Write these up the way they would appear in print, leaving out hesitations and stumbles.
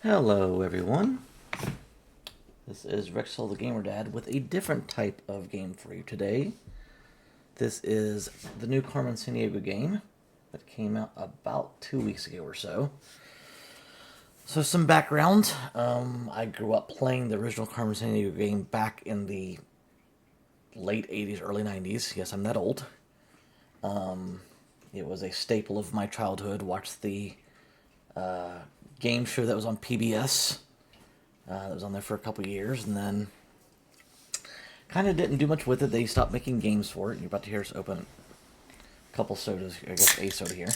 Hello, everyone. This is Rexel the Gamer Dad with a different type of game for you today. This is the new Carmen Sandiego game that came out about 2 weeks ago or so. So, some background. I grew up playing the original Carmen Sandiego game back in the late 80s, early 90s. Yes, I'm that old. It was a staple of my childhood. Watched the game show that was on PBS. That was on there for a couple years, and then kind of didn't do much with it. They stopped making games for it. You're about to hear us open a couple sodas. I guess a soda here.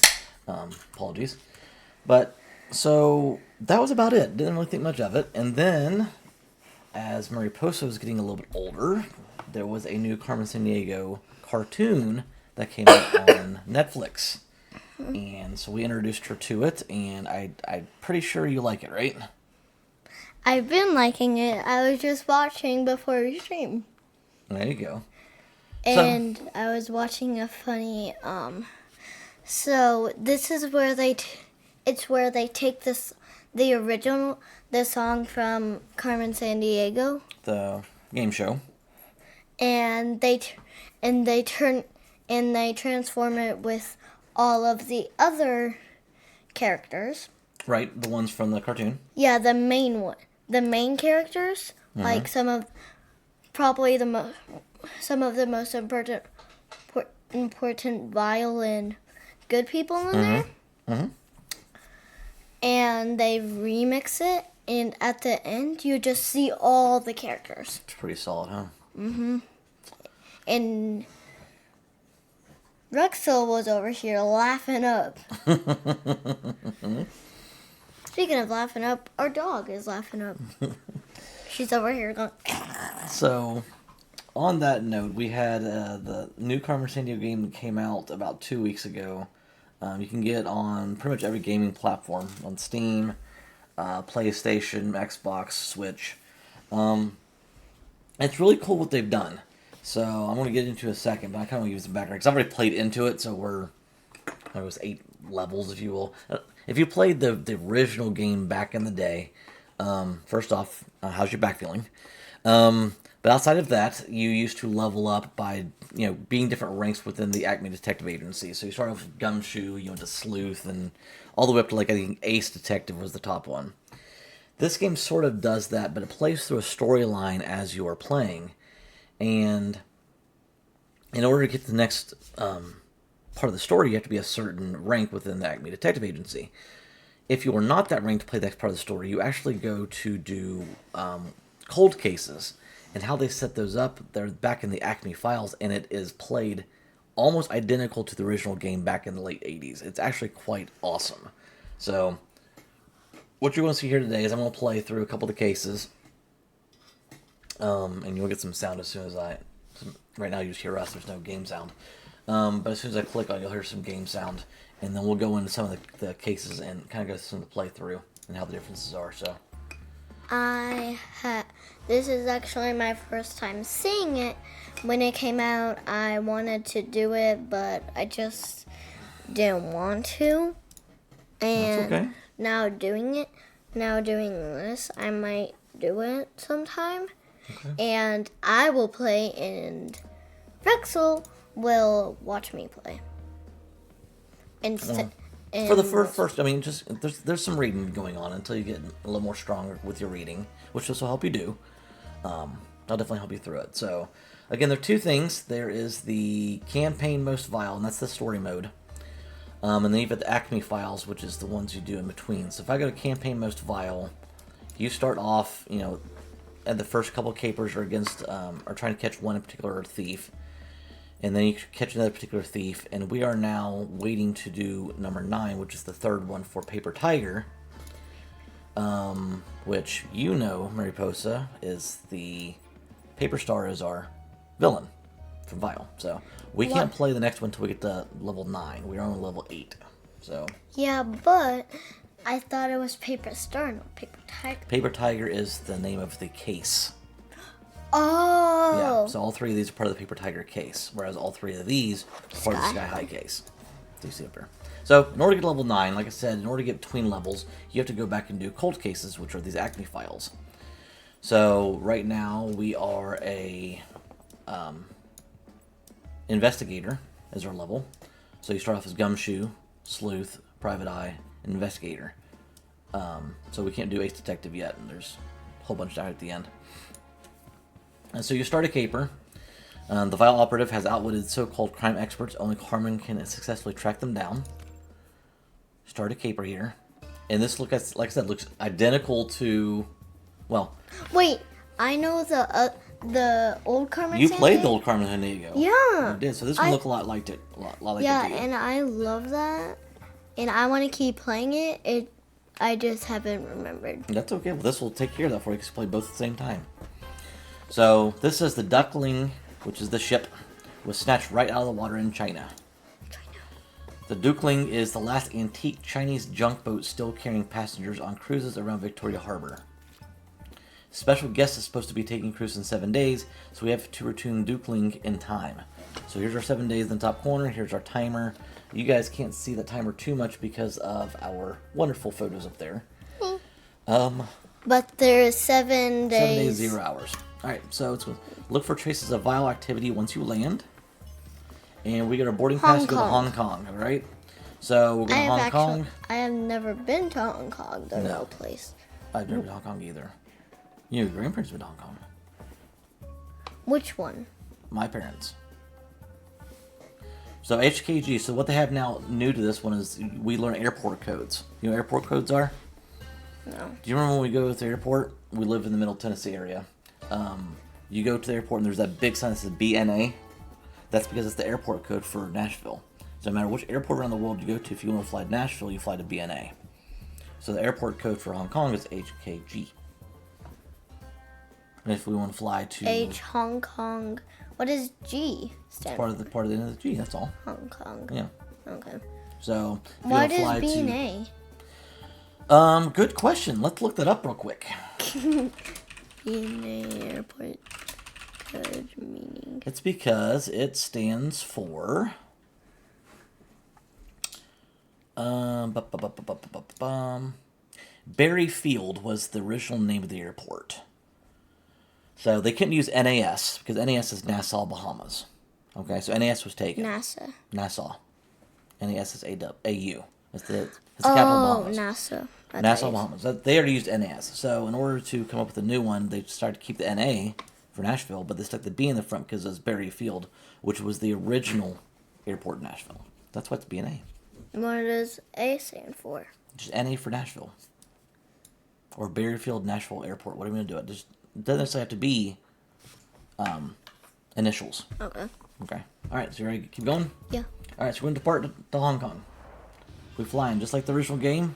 Apologies. But, so, that was about it. Didn't really think much of it. And then, as Mariposa was getting a little bit older, there was a new Carmen Sandiego cartoon that came out on Netflix. And so we introduced her to it, and I'm pretty sure you like it, right? I've been liking it. I was just watching before we stream. There you go. And I was watching a funny, so this is where it's where they take the song from Carmen Sandiego. The game show. And they transform it with all of the other characters. Right, the ones from the cartoon. Yeah, the main characters, like some of the most important violin good people in there. Mm-hmm. And they remix it, and at the end you just see all the characters. It's pretty solid, huh? Mm-hmm. And Rexel was over here laughing up. Speaking of laughing up, our dog is laughing up. She's over here going... So, on that note, we had the new Carmen Sandiego game that came out about 2 weeks ago. You can get it on pretty much every gaming platform. On Steam, PlayStation, Xbox, Switch. It's really cool what they've done. So, I'm going to get into it in a second, but I kind of want to use the background, because I've already played into it, so it was 8 levels, if you will. If you played the original game back in the day, first off, how's your back feeling? But outside of that, you used to level up by, being different ranks within the Acme Detective Agency. So you start off with Gumshoe, you went to Sleuth, and all the way up to, I think, Ace Detective was the top one. This game sort of does that, but it plays through a storyline as you are playing. And in order to get to the next part of the story, you have to be a certain rank within the Acme Detective Agency. If you are not that rank to play the next part of the story, you actually go to do cold cases. And how they set those up, they're back in the Acme files, and it is played almost identical to the original game back in the late 80s. It's actually quite awesome. So, what you're going to see here today is I'm going to play through a couple of the cases. And you'll get some sound as soon as right now you just hear us, there's no game sound. But as soon as I click on it, you'll hear some game sound. And then we'll go into some of the cases and kind of go through some of the playthrough and how the differences are. So, This is actually my first time seeing it. When it came out, I wanted to do it, but I just didn't want to. And that's okay. now doing this, I might do it sometime. Okay. And I will play, and Rexel will watch me play. For the first, I mean, just there's some reading going on until you get a little more stronger with your reading, which this will help you do. I'll definitely help you through it. So, again, there are 2 things. There is the campaign most vile, and that's the story mode. And then you've got the Acme files, which is the ones you do in between. So if I go to campaign most vile, you start off, and the first couple of capers are against, are trying to catch one particular thief. And then you catch another particular thief, and we are now waiting to do number 9, which is the third one for Paper Tiger. Which, Mariposa, is the Paper Star is our villain from Vile. So, we can't play the next one until we get to level 9. We're on level 8. So. Yeah, but I thought it was Paper Star, not Paper Tiger. Paper Tiger is the name of the case. Oh. Yeah, so all 3 of these are part of the Paper Tiger case, whereas all 3 of these are part of the Sky High case. So you see up here. So, in order to get level 9, like I said, in order to get between levels, you have to go back and do cold cases, which are these Acme files. So, right now, we are a investigator as our level. So, you start off as Gumshoe, Sleuth, Private Eye, and Investigator. So, we can't do Ace Detective yet, and there's a whole bunch down at the end. And so, you start a caper. The Vile Operative has outwitted so-called crime experts. Only Carmen can successfully track them down. Start a caper here. And this, like I said, looks identical to, well... Wait, I know the old Carmen Sandiego. You played the old Carmen Sandiego. Yeah. You did, so this one looked a lot like it. A lot like yeah, it did. and I love that. And I want to keep playing it. I just haven't remembered. That's okay. Well, this will take care of that for you because you play both at the same time. So, this is the Duckling, which is the ship, was snatched right out of the water in China. The Duckling is the last antique Chinese junk boat still carrying passengers on cruises around Victoria Harbor. Special guest is supposed to be taking cruise in 7 days, so we have to return Duckling in time. So here's our 7 days in the top corner. Here's our timer. You guys can't see the timer too much because of our wonderful photos up there. But there's 7 days. 7 days, 0 hours. Alright, so it's look for traces of vile activity once you land. And we get our boarding pass to go to Hong Kong, alright? So we'll go to Hong Kong. I have never been to Hong Kong, the real place. I've never been to Hong Kong either. Your grandparents have been to Hong Kong. Which one? My parents. So HKG, so what they have now new to this one is we learn airport codes. You know what airport codes are? No. Do you remember when we go to the airport? We live in the Middle Tennessee area. You go to the airport and there's that big sign that says BNA. That's because it's the airport code for Nashville. So no matter which airport around the world you go to, if you want to fly to Nashville, you fly to BNA. So the airport code for Hong Kong is HKG. And if we want to fly to Hong Kong, what is G stand? Part of the end of the G. That's all. Hong Kong. Yeah. Okay. So if What you is want to fly BNA? Good question. Let's look that up real quick. BNA airport code meaning. It's because it stands for Berry Field was the original name of the airport. So they couldn't use NAS because NAS is Nassau, Bahamas. Okay, so NAS was taken. NASA. Nassau. NAS is AU. It's the capital of Bahamas. NASA. Nassau, Bahamas. They already used NAS. So in order to come up with a new one, they started to keep the NA for Nashville, but they stuck the B in the front because it was Berry Field, which was the original airport in Nashville. That's why it's BNA. What does A stand for? Just NA for Nashville. Or Berryfield Nashville Airport. What are we going to do? It doesn't necessarily have to be initials. Okay. Okay. All right, so you ready to keep going? Yeah. All right, so we're going to depart to Hong Kong. We fly in. Just like the original game,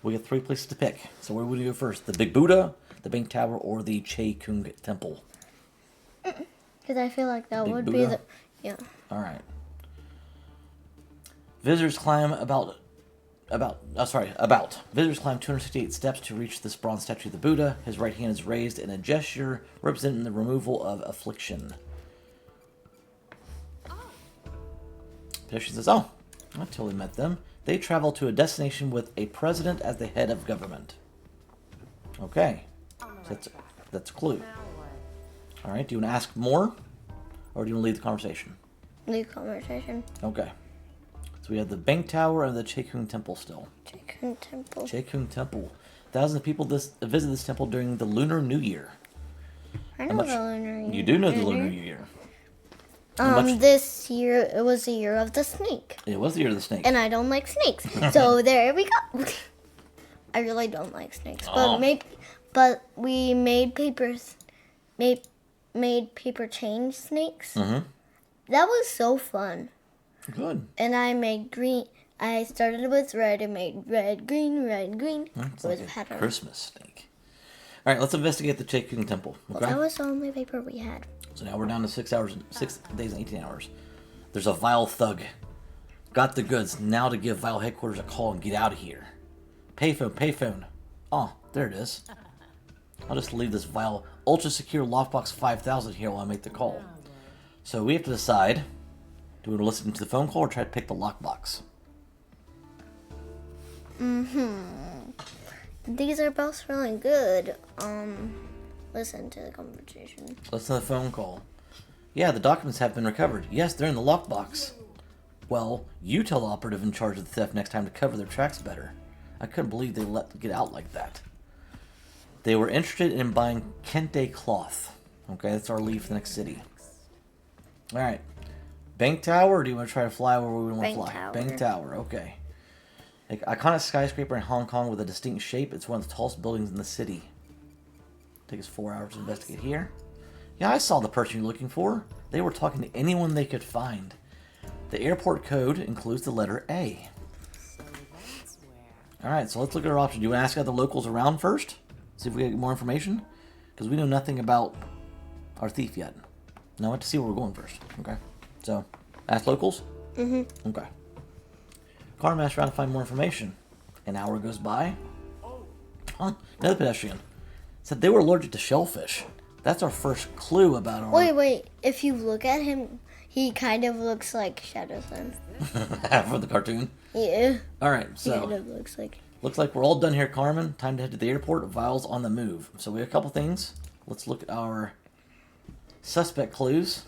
we get 3 places to pick. So where would we go first? The Big Buddha, the Bank Tower, or the Che Kung Temple? Because I feel like that would Buddha? be the... Yeah. All right. Visitors climb Visitors climb 268 steps to reach this bronze statue of the Buddha. His right hand is raised in a gesture representing the removal of affliction. Pedestrian says, "Oh, I totally met them. They travel to a destination with a president as the head of government." Okay, so that's a clue. All right, do you want to ask more, or do you want to lead the conversation? Lead conversation. Okay. So we have the Bank Tower and the Che Kung Temple still. Che Kung Temple. Che Kung Temple. Thousands of people visit this temple during the Lunar New Year. I know the Lunar New Year. You do know the Lunar New Year. This year, it was the year of the snake. It was the year of the snake. And I don't like snakes. So there we go. I really don't like snakes. But we made paper chain snakes. Mm-hmm. That was so fun. Good. And I made green. I started with red and made red, green, red, green. That's It was like a pattern. Christmas snake. All right, let's investigate the Che Kung Temple. Okay? Well, that was the only paper we had. So now we're down to 6 days and 18 hours. There's a vile thug. Got the goods. Now to give vile headquarters a call and get out of here. Payphone. Oh, there it is. I'll just leave this vile ultra secure lockbox 5000 here while I make the call. So we have to decide, do we want to listen to the phone call or try to pick the lockbox? These are both really good. Listen to the conversation. Listen to the phone call. Yeah, the documents have been recovered. Yes, they're in the lockbox. Well, you tell the operative in charge of the theft next time to cover their tracks better. I couldn't believe they let it get out like that. They were interested in buying kente cloth. Okay, that's our lead for the next city. Alright. Bank Tower, or do you want to try to fly where we want to fly? Tower. Bank Tower, okay. Iconic skyscraper in Hong Kong with a distinct shape. It's one of the tallest buildings in the city. Take us 4 hours to investigate here. Yeah, I saw the person you're looking for. They were talking to anyone they could find. The airport code includes the letter A. Alright, so let's look at our options. Do you want to ask other locals around first? See if we get more information? Because we know nothing about our thief yet. Now I want to see where we're going first. Okay. So, ask locals? Okay. Carmen asked around to find more information. An hour goes by. Huh? Another pedestrian said they were allergic to shellfish. That's our first clue about our... Wait. If you look at him, he kind of looks like Shadowson. From the cartoon? Yeah. Alright, so... He kind of looks like... Looks like we're all done here, Carmen. Time to head to the airport. Vial's on the move. So we have a couple things. Let's look at our suspect clues.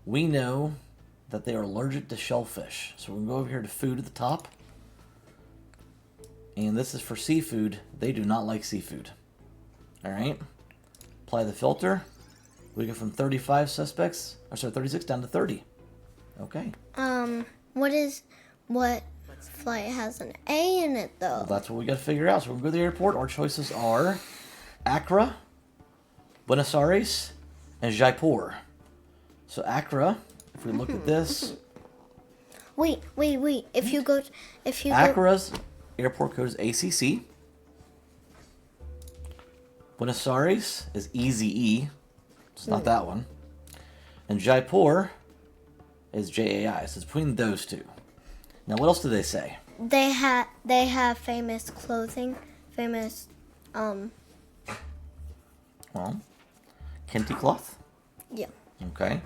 We know that they are allergic to shellfish. So we're going to go over here to food at the top. And this is for seafood. They do not like seafood. Alright. Apply the filter. We go from 35 suspects, 36 down to 30. Okay. What flight has an A in it, though? Well, that's what we got to figure out. So we're going to go to the airport. Our choices are Accra, Buenos Aires, and Jaipur. So Accra, if we look at this... Wait. If you go... Accra's airport code is ACC. Buenos Aires is EZE. It's not that one. And Jaipur is JAI. So it's between those two. Now, what else do they say? They have famous clothing, Well, kente cloth. Yeah. Okay.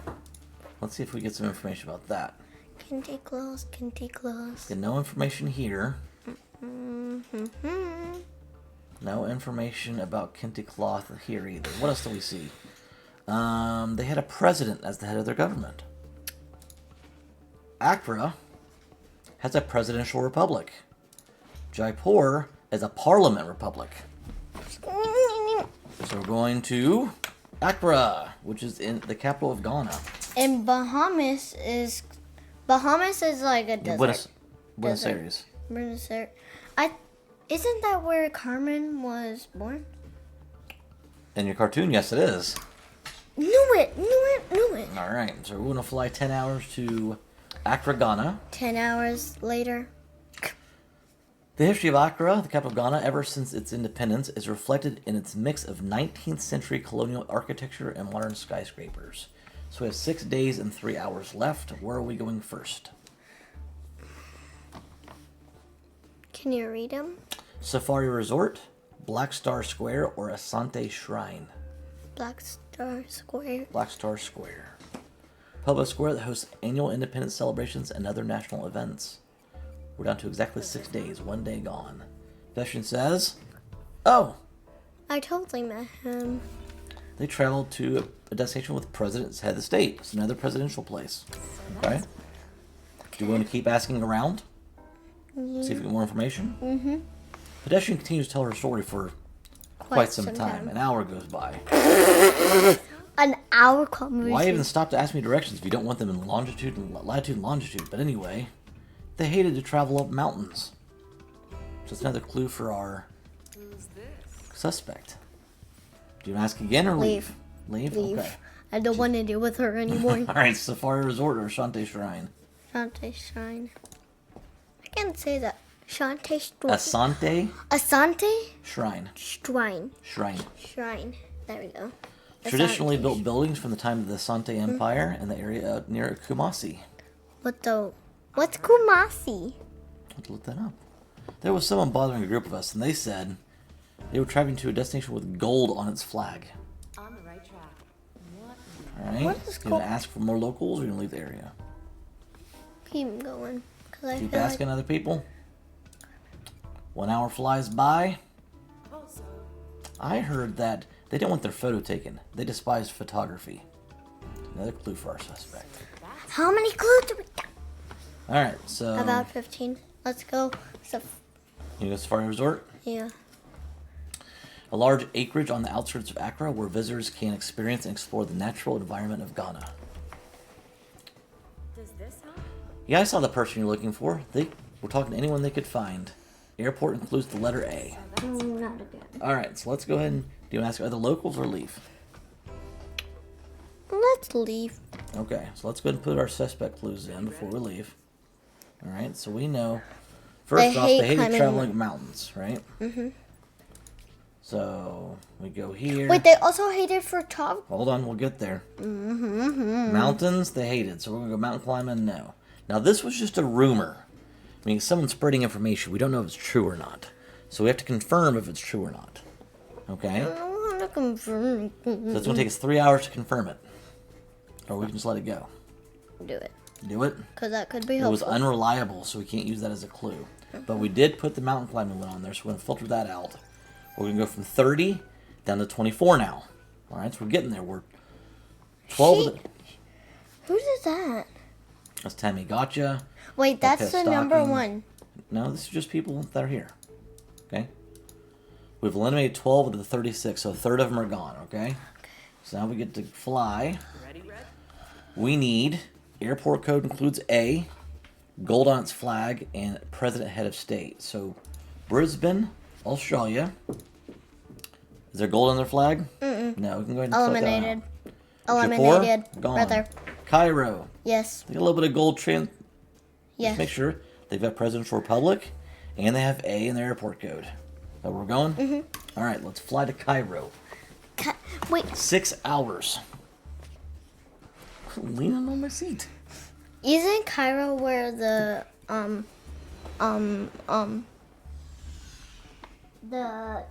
Let's see if we get some information about that. Kente clothes. Get no information here. No information about kente cloth here either. What else do we see? They had a president as the head of their government. Accra has a presidential republic. Jaipur is a parliament republic. So we're going to Accra, which is in the capital of Ghana. And Bahamas is like a desert. Buenos Aires. Buenos Aires. Isn't that where Carmen was born? In your cartoon, yes, it is. Knew it. All right, so we're going to fly 10 hours to Accra, Ghana. 10 hours later. The history of Accra, the capital of Ghana, ever since its independence, is reflected in its mix of 19th century colonial architecture and modern skyscrapers. So we have 6 days and 3 hours left. Where are we going first? Can you read them? Safari Resort, Black Star Square, or Asante Shrine? Black Star Square. Black Star Square. Public square that hosts annual independence celebrations and other national events. We're down to exactly 6 days, 1 day gone. Pedestrian says, oh! I totally met him. They traveled to a destination with President's head of the state. It's another presidential place. Okay? Do you want to keep asking around? See if we get more information? Mm-hmm. Pedestrian continues to tell her story for quite some time. An hour goes by. An hour conversation. Why even stop to ask me directions if you don't want them in latitude and longitude? But anyway, they hated to travel up mountains. So it's another clue for our suspect. Do you ask again or leave? Leave? Okay. I don't want to deal with her anymore. Alright, Safari Resort or Asante Shrine? Asante Shrine. I can't say that. Asante Asante? Asante? Shrine. Shrine. There we go. Traditionally built buildings from the time of the Asante Empire in the area near Kumasi. What's Kumasi? Let's look that up. There was someone bothering a group of us, and they said they were traveling to a destination with gold on its flag. On the right track. Alright, you gonna ask for more locals, or you gonna leave the area? Keep going. Keep asking other people? 1 hour flies by. I heard that they didn't want their photo taken. They despised photography. Another clue for our suspect. How many clues do we got? Alright, so... About 15. Let's go. You go Safari Resort? Yeah. A large acreage on the outskirts of Accra where visitors can experience and explore the natural environment of Ghana. Does this help? Yeah, I saw the person you're looking for. They were talking to anyone they could find. Airport includes the letter A. Not again. Alright, so let's go ahead and... Do you want to ask other locals or leave? Let's leave. Okay, so let's go ahead and put our suspect clues in before we leave. Alright, so we know... First off, they hate traveling mountains, right? Mm-hmm. So, we go here. Wait, they also hated photography? Hold on, we'll get there. Mountains, they hated. So we're going to go mountain climbing? No. Now, this was just a rumor. I mean, someone's spreading information. We don't know if it's true or not. So we have to confirm if it's true or not. Okay? I want to confirm. So it's going to take us 3 hours to confirm it. Or we can just let it go. Do it. Do it? Because that could be It helpful. was unreliable, so we can't use that as a clue. But we did put the mountain climbing one on there, so we're going to filter that out. We're going to go from 30 down to 24 now. All right, so we're getting there. We're 12 of the... Who did that? That's Tammy Gotcha. Wait, that's the number Stocking. one. No, this is just people that are here. Okay? We've eliminated 12 of the 36, so a third of them are gone, okay? So now we get to fly. Ready, Red? We need... Airport code includes A, gold on its flag, and President Head of State. So, Brisbane, Australia. Is there gold on their flag? Mm-mm. No, we can go ahead and Eliminated. Jaipur, Eliminated. gone. Brother. Cairo. Yes. They got a little bit of gold Yes. Just make sure they've got Presidential Republic, and they have A in their airport code. So we're going? Mm-hmm. All right, let's fly to Cairo. Wait, 6 hours. Leaning on my seat. isn't Cairo where the the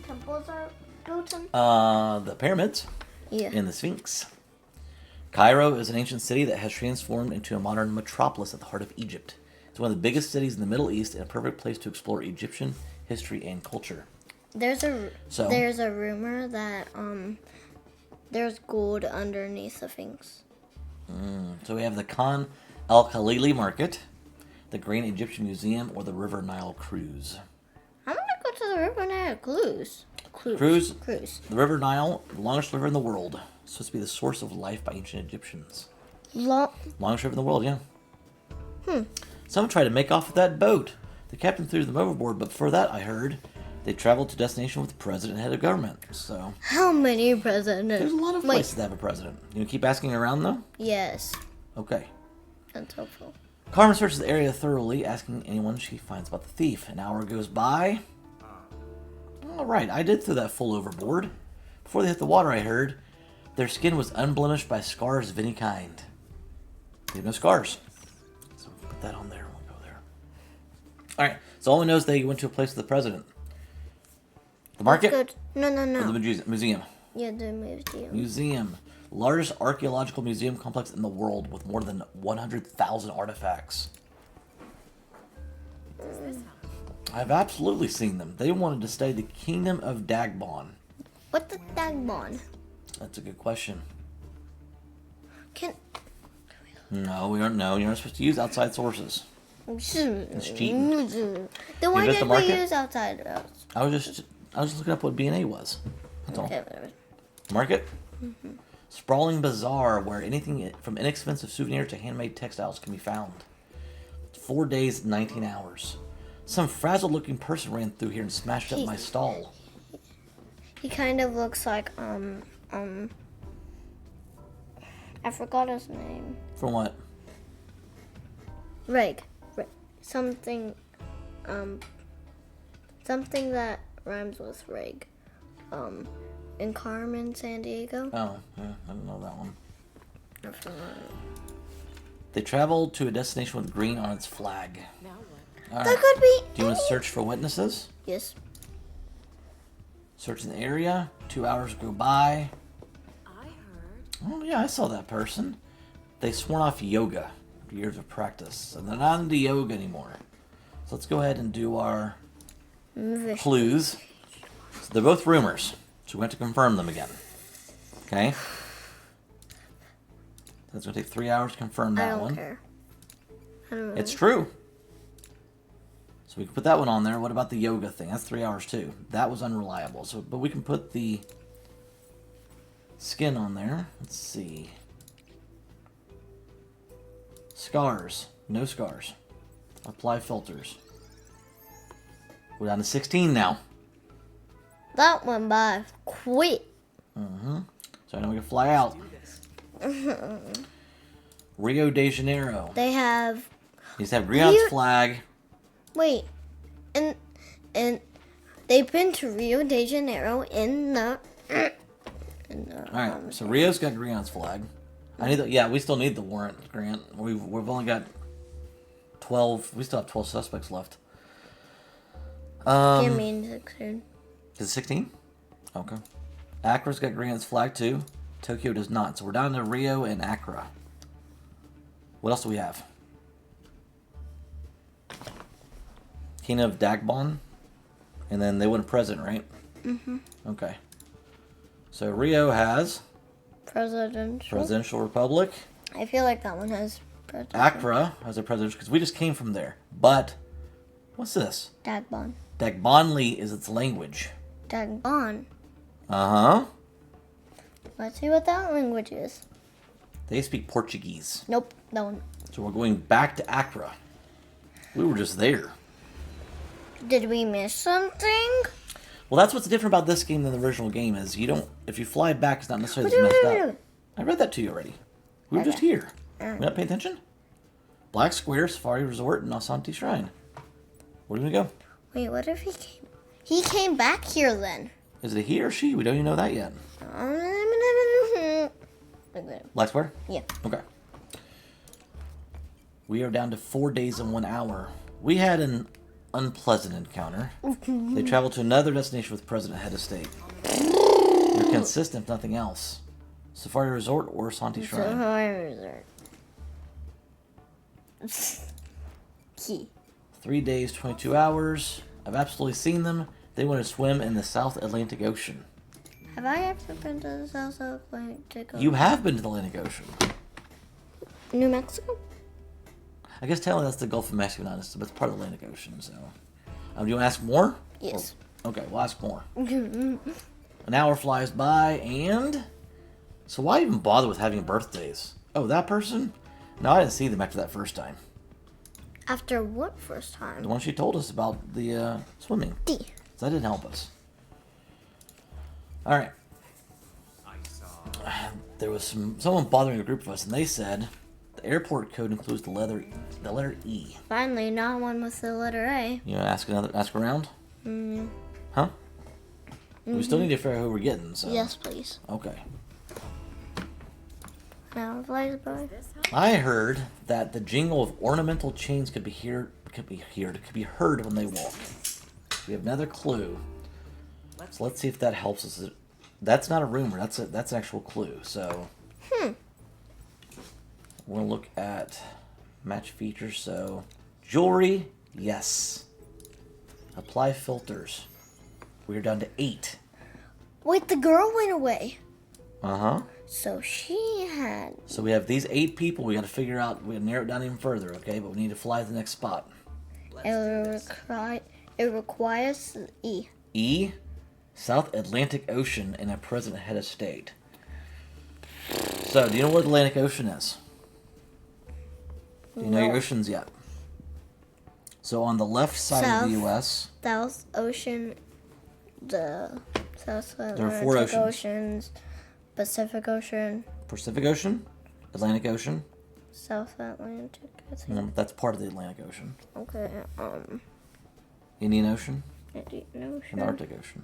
temples are built in? The pyramids Yeah. and the Sphinx. Cairo is an ancient city that has transformed into a modern metropolis at the heart of Egypt. It's one of the biggest cities in the Middle East and a perfect place to explore Egyptian history and culture. There's a So- rumor that there's gold underneath the Sphinx. So we have the Khan El Khalili Market, the Grand Egyptian Museum, or the River Nile Cruise. I'm gonna go to the River Nile Cruise. Cruise? Cruise. The River Nile, the longest river in the world, supposed to be the source of life by ancient Egyptians. Longest river in the world, yeah. Someone tried to make off with that boat. The captain threw them overboard, but before that, I heard, they traveled to destination with the president and head of government. So How many presidents? there's a lot of places that have a president. You gonna keep asking around though? Yes, Okay. that's helpful. Carmen searches the area thoroughly, asking anyone she finds about the thief. An hour goes by. All right, I did throw that fool overboard. Before they hit the water, I heard their skin was unblemished by scars of any kind. They have no scars. So we'll put that on there. We'll go there. All right. So all we know is they went to a place with the president. The market? Good. No. Or the museum. Yeah, the museum. Museum. Largest archaeological museum complex in the world with more than 100,000 artifacts. I've absolutely seen them. They wanted to study the kingdom of Dagbon. What's the Dagbon? That's a good question. Can No, we aren't. No, you're not supposed to use outside sources. it's cheating. Then why visit the did we market? use outside? I was just looking up what B&A was. That's all. Okay, whatever. Market? Sprawling bazaar where anything from inexpensive souvenir to handmade textiles can be found. 4 days, 19 hours. Some frazzled-looking person ran through here and smashed up my stall. He kind of looks like I forgot his name. For what? Reg. Something something that rhymes with Reg. In Carmen Sandiego. Oh, yeah, I don't know that one. I forgot. They traveled to a destination with green on its flag. Now what? All That right. could be. Do you want to search for witnesses? Yes. Search in the area. 2 hours go by. I heard. Oh, yeah, I saw that person. They sworn off yoga after years of practice, and they're not into yoga anymore. So let's go ahead and do our Vish- clues. So they're both rumors, so we have to confirm them again. Okay? So it's going to take 3 hours to confirm I that don't one. care. I don't know. It's true. So we can put that one on there. What about the yoga thing? That's 3 hours too. That was unreliable. So, but we can put the skin on there. Let's see. Scars. No scars. Apply filters. We're down to 16 now. That went by quick. So now we can fly out. Rio de Janeiro. They have Needs to have Griot's Rio- flag. wait, and they've been to Rio de Janeiro in the Alright, so Rio's got Griot's flag. I need the, yeah, we still need the warrant, Grant. We've only got 12. We still have 12 suspects left. Give me 16. Is it 16? Okay. Accra's got Griot's flag too. Tokyo does not. So we're down to Rio and Accra. What else do we have? King of Dagbon. And then they won president, right? Mm-hmm. Okay. So Rio has Presidential Republic. I feel like that one has presidential. Accra has a presidential, because we just came from there. But, what's this? Dagbon. Dagbonli is its language. Dagbon. Uh-huh. Let's see what that language is. They speak Portuguese. Nope, that one. So we're going back to Accra. We were just there. Did we miss something? Well, that's what's different about this game than the original game is you don't, if you fly back, it's not necessarily as messed up. I read that to you already. We were just here. You're not paying attention? Black Square, Safari Resort, and Asante Shrine. Where do we go? Wait, what if he came? He came back here then. Is it a he or she? We don't even know that yet. Black Square? Yeah. Okay. We are down to 4 days and 1 hour. We had an unpleasant encounter. They traveled to another destination with President Head of State. You're consistent, if nothing else. Safari Resort or Asante Shrine? Key. 3 days, 22 hours. I've absolutely seen them. They want to swim in the South Atlantic Ocean. Have I ever been to the South Atlantic Ocean? You have been to the Atlantic Ocean. New Mexico? I guess technically that's the Gulf of Mexico, not but it's part of the Atlantic Ocean. So, do you want to ask more? Yes. Okay, we'll ask more. An hour flies by, and so why even bother with having birthdays? Oh, that person? No, I didn't see them after that first time. After what first time? The one she told us about the swimming. D. So that didn't help us. All right. There was someone bothering a group of us, and they said the airport code includes the letter E. Finally, not one with the letter A. You want to ask around? Huh? We still need to figure out who we're getting. So. Yes, please. Okay. Now flies by. I heard that the jingle of ornamental chains could be heard when they walk. We have another clue. So let's see if that helps us. That's not a rumor. That's an actual clue. So we're gonna look at match features. So jewelry, yes. Apply filters. We're down to 8. Wait, the girl went away. Uh-huh. So she had. So we have these 8 people. We got to figure out. We got to narrow it down even further. Okay, but we need to fly to the next spot. It requires E. E, South Atlantic Ocean, and a president head of state. So, do you know where the Atlantic Ocean is? Do you know your oceans yet? So, on the left side of the U.S., South Ocean, the South Atlantic there are 4 oceans. Oceans, Pacific Ocean, Pacific Ocean, Atlantic Ocean, South Atlantic, I think. that's part of the Atlantic Ocean. Okay, Indian Ocean, Indian and Ocean. the Arctic Ocean.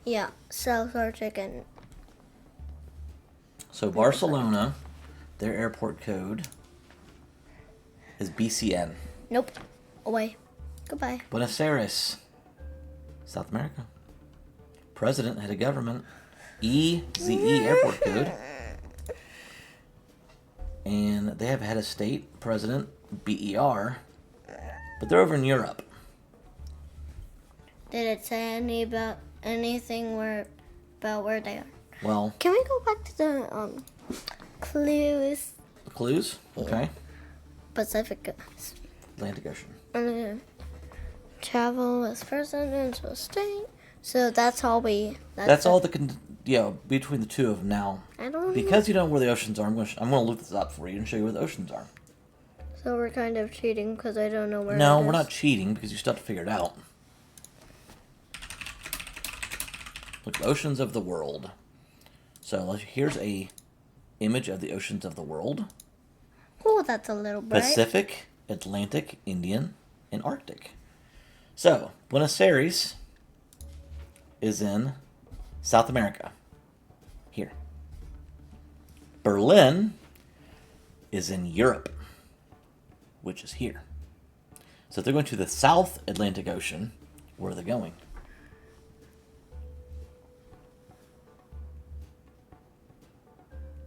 Yeah, South Arctic and So, Barcelona, their airport code is BCN. nope. Away. Goodbye. Buenos Aires, South America. President, head of government, EZE airport code. And they have head of state, president, BER. But they're over in Europe. Did it say anything about where they are? Well, Can we go back to the clues? clues? Okay. Pacific. Atlantic Ocean. Travel with person into a state. So that's all we. That's all between the two of them now. I don't know. Because you don't know where the oceans are, I'm gonna look this up for you and show you where the oceans are. So we're kind of cheating because I don't know where. No, it we're is. not cheating because you still have to figure it out. Look, oceans of the world. So here's a image of the oceans of the world: Oh, that's a little bright. Pacific, Atlantic, Indian, and Arctic. So Buenos Aires is in South America. Here. Berlin is in Europe, which is here. So if they're going to the South Atlantic Ocean, where are they going?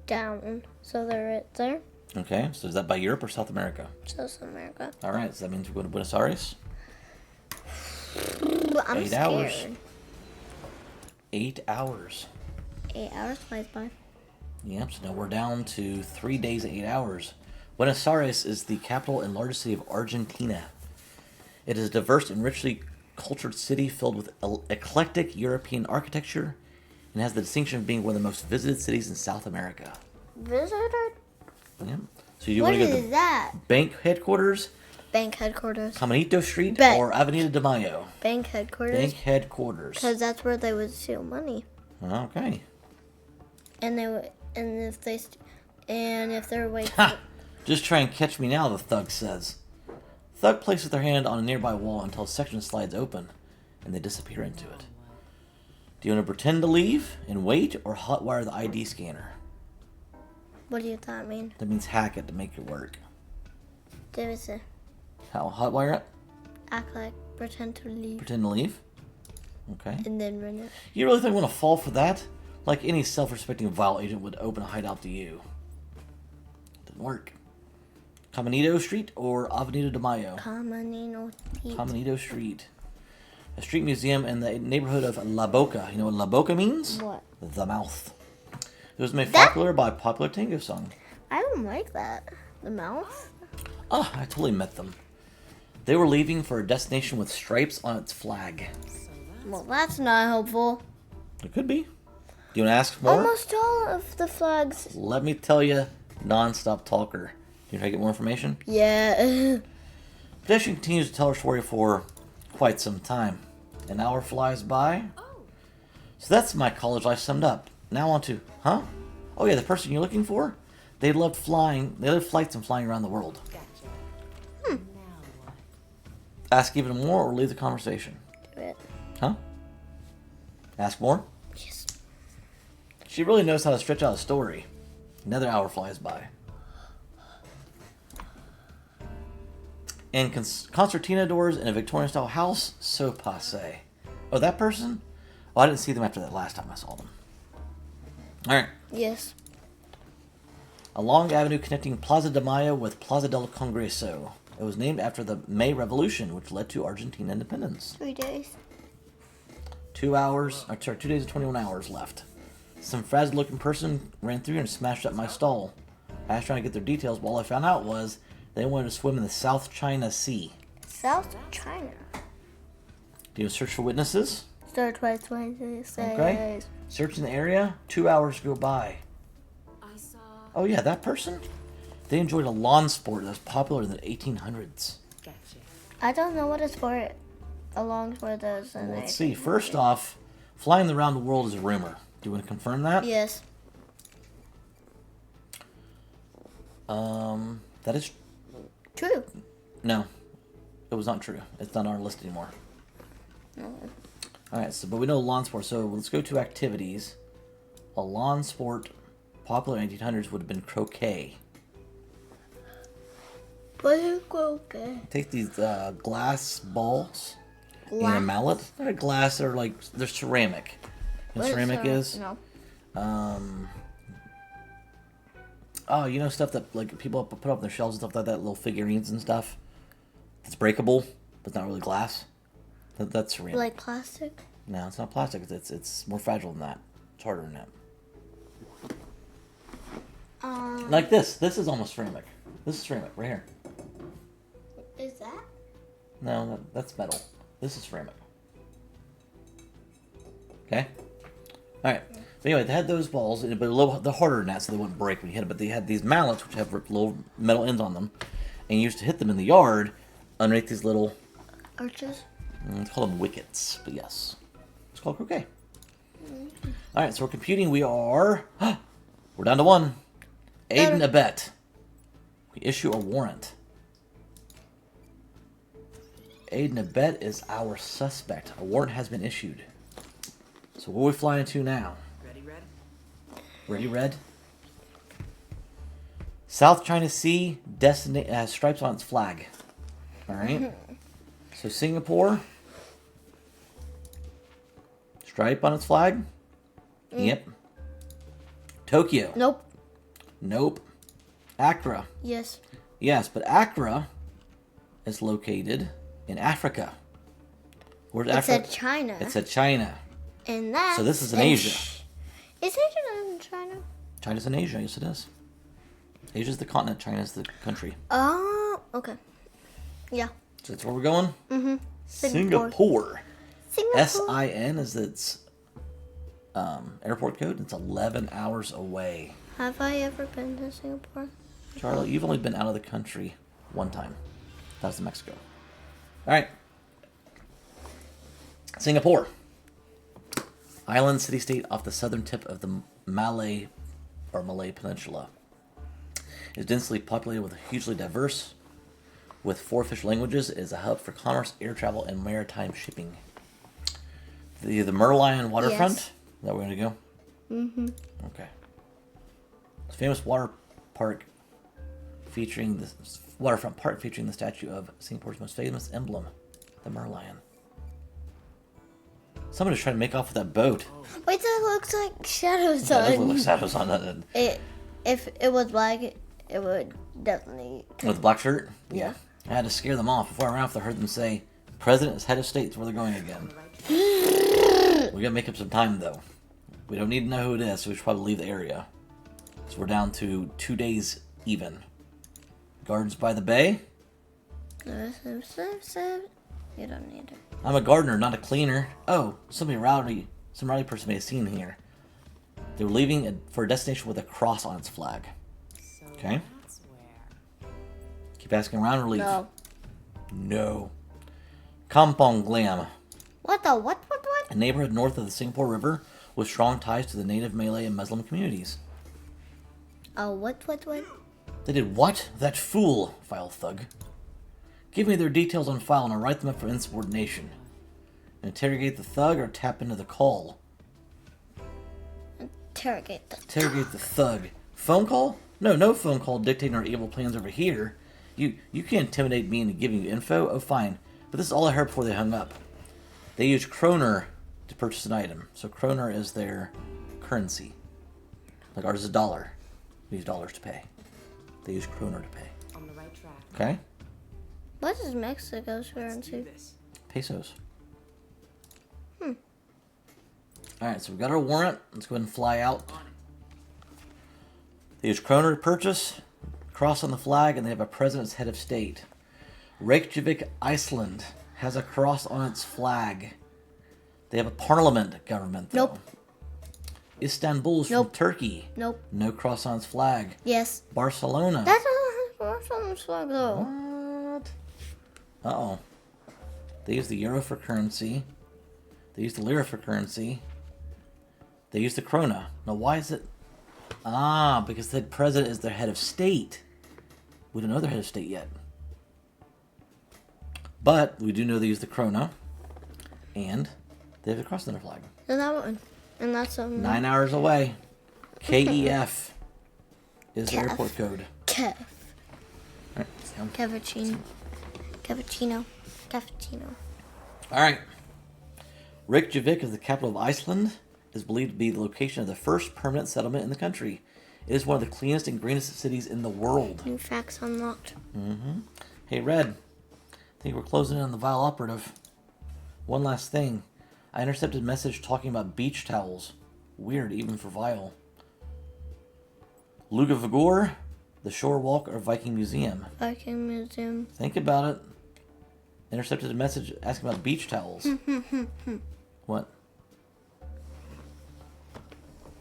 Down. So they're right there. Okay, so is that by Europe or South America? South America. All right, so that means we're going to Buenos Aires. I'm 8 scared. hours. 8 hours. 8 hours flies by. Yep, so now we're down to 3 days and 8 hours. Buenos Aires is the capital and largest city of Argentina. It is a diverse and richly cultured city filled with eclectic European architecture and has the distinction of being one of the most visited cities in South America. Visitor? Yep. So you What want to go is to the that? bank headquarters, Bank headquarters. Caminito Street, Bank. or Avenida de Mayo? Bank headquarters. Bank headquarters. Because that's where they would steal money. Okay. And they would, and if they, and if they're waiting. Ha! Just try and catch me now, the thug says. Thug places their hand on a nearby wall until a section slides open, and they disappear into it. Do you want to pretend to leave and wait, or hotwire the ID scanner? What does that mean? That means hack it to make it work. There is a How? Hotwire it? act like pretend to leave Pretend to leave? Okay. and then run it. You really think I want to fall for that? Like any self-respecting Vile agent would open a hideout to you. Didn't work. Caminito Street or Avenida de Mayo? Caminito. Caminito Street. A street museum in the neighborhood of La Boca. You know what La Boca means? What? The mouth. It was made That- popular by a popular tango song. I don't like that. The mouth. Ah, I totally met them. They were leaving for a destination with stripes on its flag. Well, that's not helpful. It could be. Do you want to ask more? Almost all of the flags. Let me tell you, non-stop talker. Do you try to get more information? Yeah. Pedestrian continues to tell her story for quite some time. An hour flies by. So that's my college life summed up. Now on to, huh? Oh yeah, the person you're looking for? They loved flying. They loved flights and flying around the world. Gotcha. Now what? Ask even more or leave the conversation. Do it. Huh? Ask more? Yes. She really knows how to stretch out a story. Another hour flies by. And concertina doors in a Victorian-style house? So passé. Oh, that person? Oh, I didn't see them after that last time I saw them. Alright. Yes. A long avenue connecting Plaza de Mayo with Plaza del Congreso. It was named after the May Revolution, which led to Argentine independence. 3 days. 2 days and 21 hours left. Some frazzled-looking person ran through and smashed up my stall. I was trying to get their details, but all I found out was they wanted to swim in the South China Sea. South China. Do you search for witnesses? Start twice, 26 Okay. Searching the area, 2 hours go by. I saw. Oh yeah, that person? They enjoyed a lawn sport that was popular in the 1800s. Gotcha. I don't know what a sport along with those. Well, let's see. First off, flying around the world is a rumor. Do you want to confirm that? Yes. That is... True. No. It was not true. It's not on our list anymore. No. Alright, so but we know lawn sport, so let's go to activities. A lawn sport popular in the 1800s would have been croquet. But it's okay. Take these glass balls and a Glass? mallet. They're not glass, they're like, they're ceramic. You know what ceramic is? No. Oh, you know stuff that like people put up on their shelves and stuff like that, little figurines and stuff? It's breakable, but not really glass. That's ceramic. Like plastic? No, it's not plastic. It's more fragile than that. It's harder than that. Like this. This is almost ceramic. This is ceramic right here. Is that? No, that's metal. This is ceramic. Okay? Alright. But anyway, they had those balls, but a little they're harder than that, so they wouldn't break when you hit them. But they had these mallets, which have little metal ends on them, and you used to hit them in the yard underneath these little... Arches? Let's call them wickets, but yes. It's called croquet. Alright, so we're computing. We are... we're down to one. Aid and abet. We issue a warrant. Aid and abet is our suspect. A warrant has been issued. So what are we flying to now? Ready, Red? Ready, Red? South China Sea has stripes on its flag. Alright. So Singapore. Stripe on its flag? Yep. Tokyo. Nope. Nope. Accra. Yes. Yes, but Accra is located in Africa. Where's It Africa? said China. It said China. And that. So this is in Asia. Is Asia in China? China's in Asia, yes it is. Asia's the continent, China's the country. Oh, okay. Yeah. So that's where we're going? Mm-hmm. Singapore. Singapore. S-I-N is its airport code. It's 11 hours away. Have I ever been to Singapore? Charlie, you've only been out of the country one time. That was in Mexico. Alright. Singapore. Island city-state off the southern tip of the Malay Peninsula. It is densely populated with hugely diverse, with 4 official languages. It is a hub for commerce, air travel, and maritime shipping. The Merlion waterfront. Yes. Is that where we're going to go? Mm-hmm. Okay. It's a famous water park featuring the waterfront park featuring the statue of Singapore's most famous emblem, the Merlion. Somebody's trying to make off with that boat. Wait, that looks like shadows That does on. look like shadows on that. If it was black, it would definitely. With the black shirt? Yeah. I had to scare them off. Before I ran off, I heard them say, President is head of state. That's where they're going again. We gotta make up some time, though. We don't need to know who it is, so we should probably leave the area. So we're down to 2 days even. Gardens by the bay? You don't need it. I'm a gardener, not a cleaner. Oh, some rowdy person may have seen here. They were leaving for a destination with a cross on its flag. So Okay. that's where. Keep asking around or leave? No. No. Kampong Glam, What the what? a neighborhood north of the Singapore River with strong ties to the native Malay and Muslim communities. Oh, what? They did what? That fool, file thug. Give me their details on file and I'll write them up for insubordination. Interrogate the thug or tap into the call. Interrogate them. Interrogate the thug. Phone call? No phone call dictating our evil plans over here. You can't intimidate me into giving you info? Oh, fine. But this is all I heard before they hung up. They used kroner to purchase an item. So kroner is their currency. Like ours is a dollar. We use dollars to pay. They use kroner to pay. On the right track. Okay? What is Mexico's Do currency? this. Pesos. Alright, so we've got our warrant. Let's go ahead and fly out. They use kroner to purchase, cross on the flag, and they have a president as head of state. Reykjavik, Iceland has a cross on its flag. They have a parliament government, though. Nope. Istanbul is Nope. from Turkey. Nope. No cross on its flag. Yes. Barcelona. That's on the flag though. What? Uh-oh. They use the euro for currency. They use the lira for currency. They use the krona. Now, why is it... Ah, because the president is their head of state. We don't know their head of state yet. But we do know they use the krona. And they have the cross on their flag. And that one. And that's 9 hours away. KEF is the Kef. airport code. Kev. Alright, down. Cappuccino. Alright. Reykjavik is the capital of Iceland. Is believed to be the location of the first permanent settlement in the country. It is one of the cleanest and greenest cities in the world. New facts unlocked. Hey, Red. I think we're closing in on the vile operative. One last thing. I intercepted a message talking about beach towels. Weird, even for Vile. Luga Vigor, the Shore Walk, or Viking Museum? Viking Museum. Think about it. Intercepted a message asking about beach towels. What?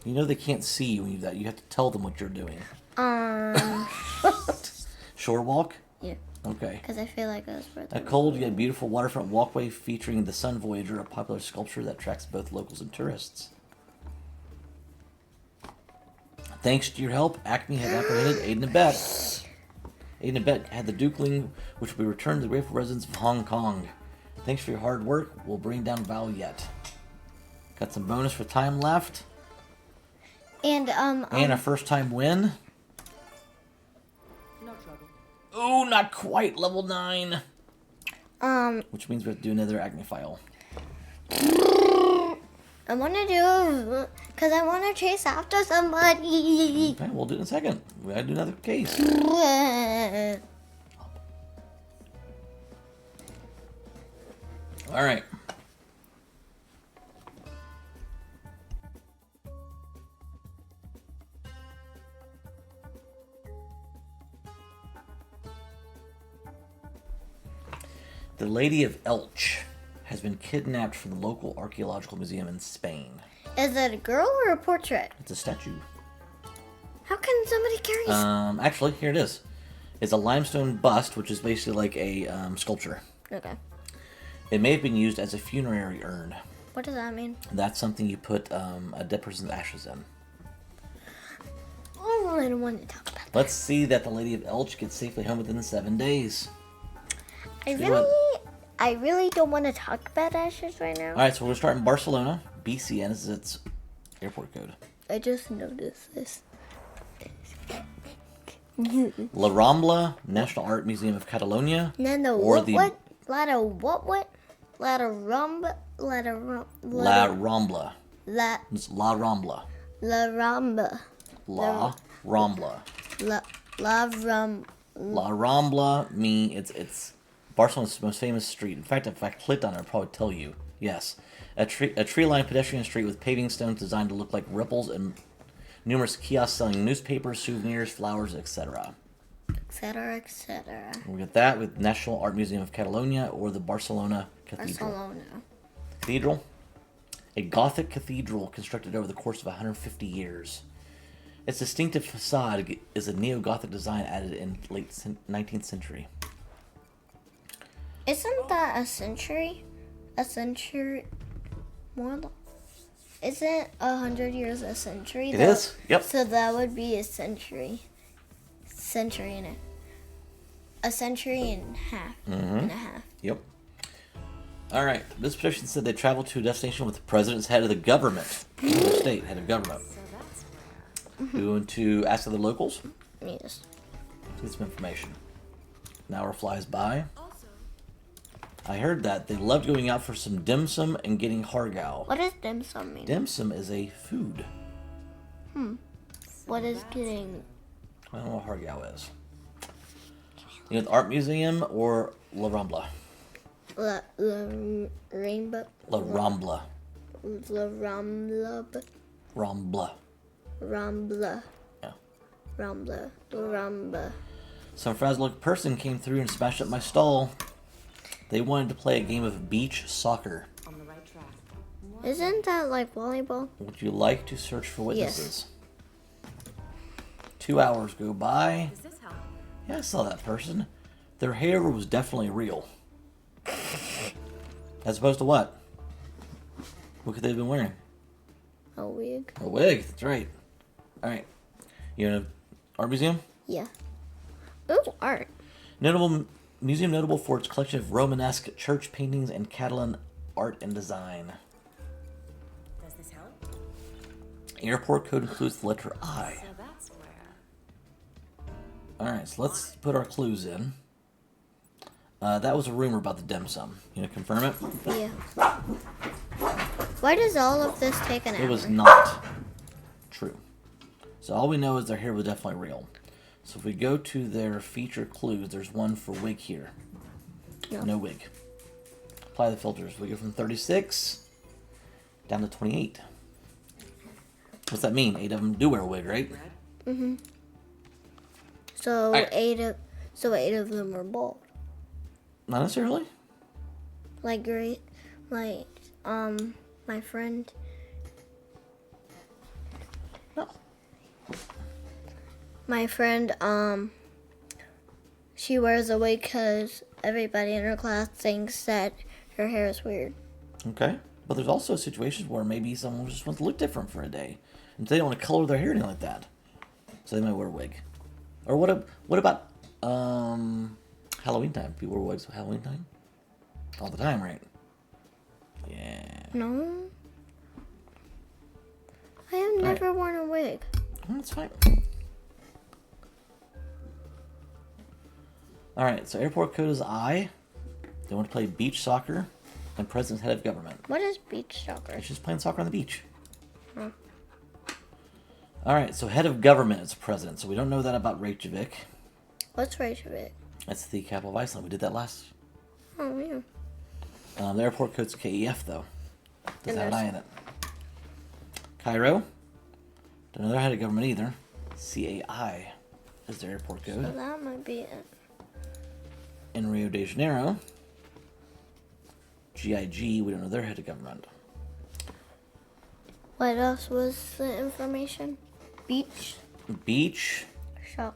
You know they can't see you when you do that. You have to tell them what you're doing. Shore Walk? Yeah. Okay. Because I feel like that's where A cold yet beautiful waterfront walkway featuring the Sun Voyager, a popular sculpture that attracts both locals and tourists. Thanks to your help, Acme has apprehended Aiden and Bet. Aiden and Bet had the Dukeling, which will be returned to the grateful residents of Hong Kong. Thanks for your hard work. We'll bring down Val yet. Got some bonus for time left. And And a first time win. No trouble. Oh, not quite. Level 9. um Which means we have to do another Acme file. I want to do because I want to chase after somebody. Okay, we'll do it in a second. We gotta do another case. Alright. The Lady of Elche has been kidnapped from the local archaeological museum in Spain. Is it a girl or a portrait? It's a statue. How can somebody carry? Actually, here it is. It's a limestone bust, which is basically like a sculpture. Okay. It may have been used as a funerary urn. What does that mean? That's something you put a dead person's ashes in. Oh, I don't want to talk about that. Let's see that the Lady of Elche gets safely home within 7 days. I really don't want to talk about ashes right now. Alright, so we're start in Barcelona. BCN is its airport code. I just noticed this. La Rambla, National Art Museum of Catalonia. No, or what? the What? Lada Rambla. La Rambla. La It's La Rambla. La Rambla. La Rambla. La Ram. La Rambla, it's Barcelona's most famous street. In fact, if I clicked on it, I'd probably tell you. Yes. A tree-lined pedestrian street with paving stones designed to look like ripples and numerous kiosks selling newspapers, souvenirs, flowers, etc. Etc. Etc. We get that with National Art Museum of Catalonia or the Barcelona Cathedral. Barcelona. Cathedral? A Gothic cathedral constructed over the course of 150 years. Its distinctive facade is a neo-Gothic design added in late 19th century. Isn't that a century? A century more than. Isn't 100 years a century? It is? Yep. So that would be a century. Century and a century and a half. And a half. Yep. All right. This petition said they traveled to a destination with the president's head of the government. The state head of government. So that's where. Going to ask other locals. Yes. Get some information. An hour flies by. Also, I heard that they loved going out for some dim sum and getting hargao. What does dim sum mean? Dim sum is a food. What is getting? I don't know what hargao is. You know, the art museum or La Rambla? Rainbow. La Rambla. La Rambla. Rambla. Rambla. Yeah. Rambla. Rambla. Some frazzled person came through and smashed up my stall. They wanted to play a game of beach soccer. on the right track. Isn't that like volleyball? Would you like to search for witnesses? 2 hours go by. Does this help? Yeah, I saw that person. Their hair was definitely real. As opposed to what? What could they have been wearing? A wig. A wig, that's right. Alright. You in an art museum? Yeah. Ooh, art. Museum notable for its collection of Romanesque church paintings and Catalan art and design. Does this help? Airport code includes the letter I. So that's where. Alright, so let's put our clues in. That was a rumor about the dim sum. You know, confirm it? Yeah. Why does all of this take an hour? It was not true. So all we know is their hair was definitely real. So if we go to their feature clues, there's one for wig here. No. No wig. Apply the filters. We go from 36 down to 28. What's that mean? 8 of them do wear a wig, right? Red? So Alright. 8 of them are bald. Not necessarily. Like my friend. No. My friend, she wears a wig because everybody in her class thinks that her hair is weird. Okay. But there's also situations where maybe someone just wants to look different for a day. And they don't want to color their hair or anything like that. So they might wear a wig. Or what about Halloween time? People wear wigs at Halloween time? All the time, right? Yeah. No. I have never worn a wig. That's fine. Alright, so airport code is I. They want to play beach soccer and president's head of government. What is beach soccer? It's just playing soccer on the beach. Huh. Alright, so head of government is president. So we don't know that about Reykjavik. What's Reykjavik? That's the capital of Iceland. We did that last. Oh, yeah. The airport code's KEF, though. Does And have an I there's- in it. Cairo. Don't know their head of government either. CAI is their airport So code. that might be it. In Rio de Janeiro, GIG, we don't know their head of government. What else was the information? Beach Beach, soccer.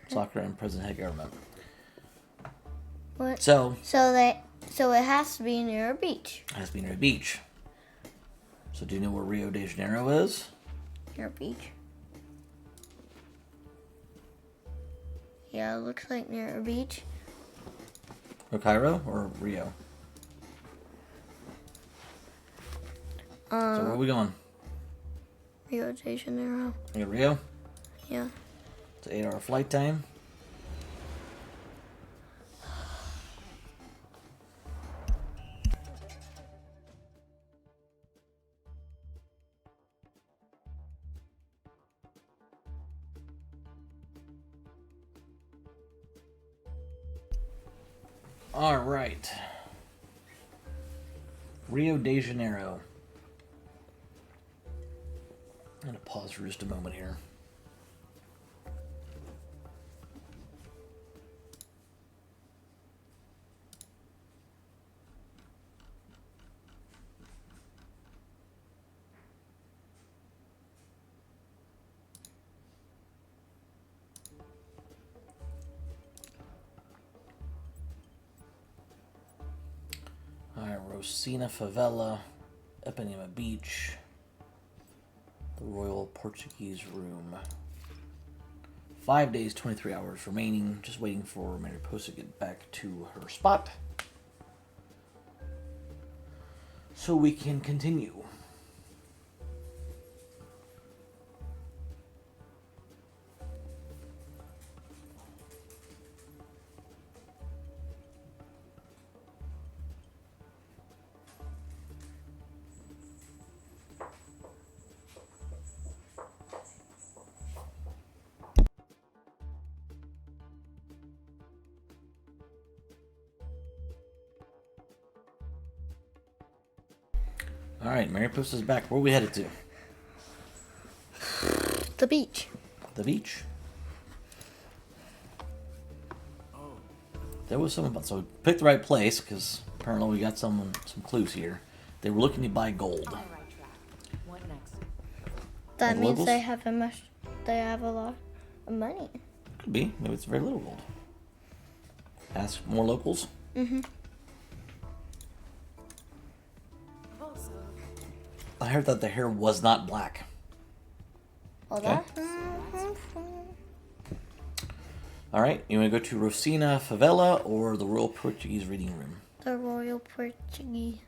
soccer, and president head of government. What? So, So it has to be near a beach. it has to be near a beach. So do you know where Rio de Janeiro is? Near a beach. Yeah, it looks like near a beach. Or Cairo or Rio? So where are we going? Rio de Janeiro. We got Rio. Yeah. It's an 8-hour flight time. All right. Rio de Janeiro. I'm going to pause for just a moment here. Alright, Rosina Favela, Ipanema Beach, the Royal Portuguese Room. 5 days, 23 hours remaining. Just waiting for Mariposa to get back to her spot, so we can continue. Alright, Mariposa's back. Where are we headed to? The beach. The beach. There was something about, so we picked the right place because apparently we got some clues here. They were looking to buy gold. On the right track. What next? That the means locals? they have they have a lot of money. Could be. Maybe it's very little gold. Ask more locals. Also, I heard that the hair was not black. Well, Okay. All right, you want to go to Rosina Favela or the Royal Portuguese Reading Room? the Royal Portuguese.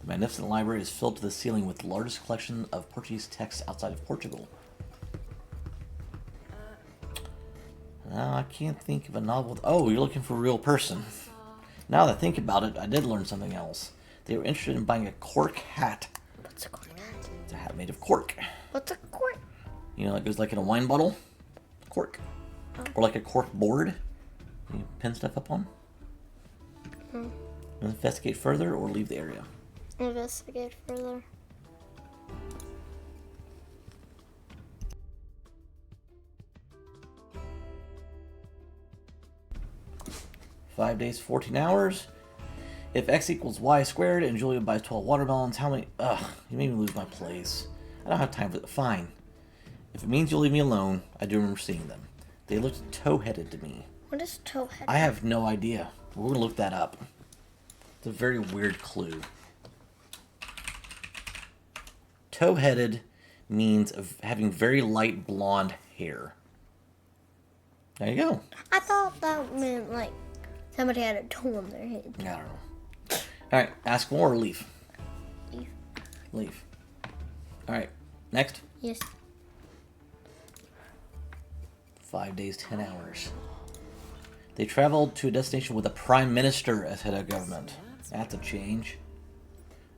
The magnificent library is filled to the ceiling with the largest collection of Portuguese texts outside of Portugal. Now, I can't think of a novel. Oh, you're looking for a real person. Now that I think about it, I did learn something else. They were interested in buying a cork hat. What's a cork? It's a hat made of cork. What's a cork? You know, it goes like in a wine bottle. Cork. Or like a cork board. You pin stuff up on. Investigate further or leave the area. Investigate further. Five days, 14 hours. If x equals y squared and Julia buys 12 watermelons, how many... Ugh, you made me lose my place. I don't have time for that. Fine. If it means you'll leave me alone, I do remember seeing them. They looked toe-headed to me. What is toe-headed? I have no idea. We're going to look that up. It's a very weird clue. Toe-headed means of having very light blonde hair. There you go. I thought that meant like somebody had a toe on their head. I don't know. Alright, ask more or leave? Leave. Leave. Alright, next. Yes. 5 days, 10 hours. They traveled to a destination with a prime minister as head of government. That's a change.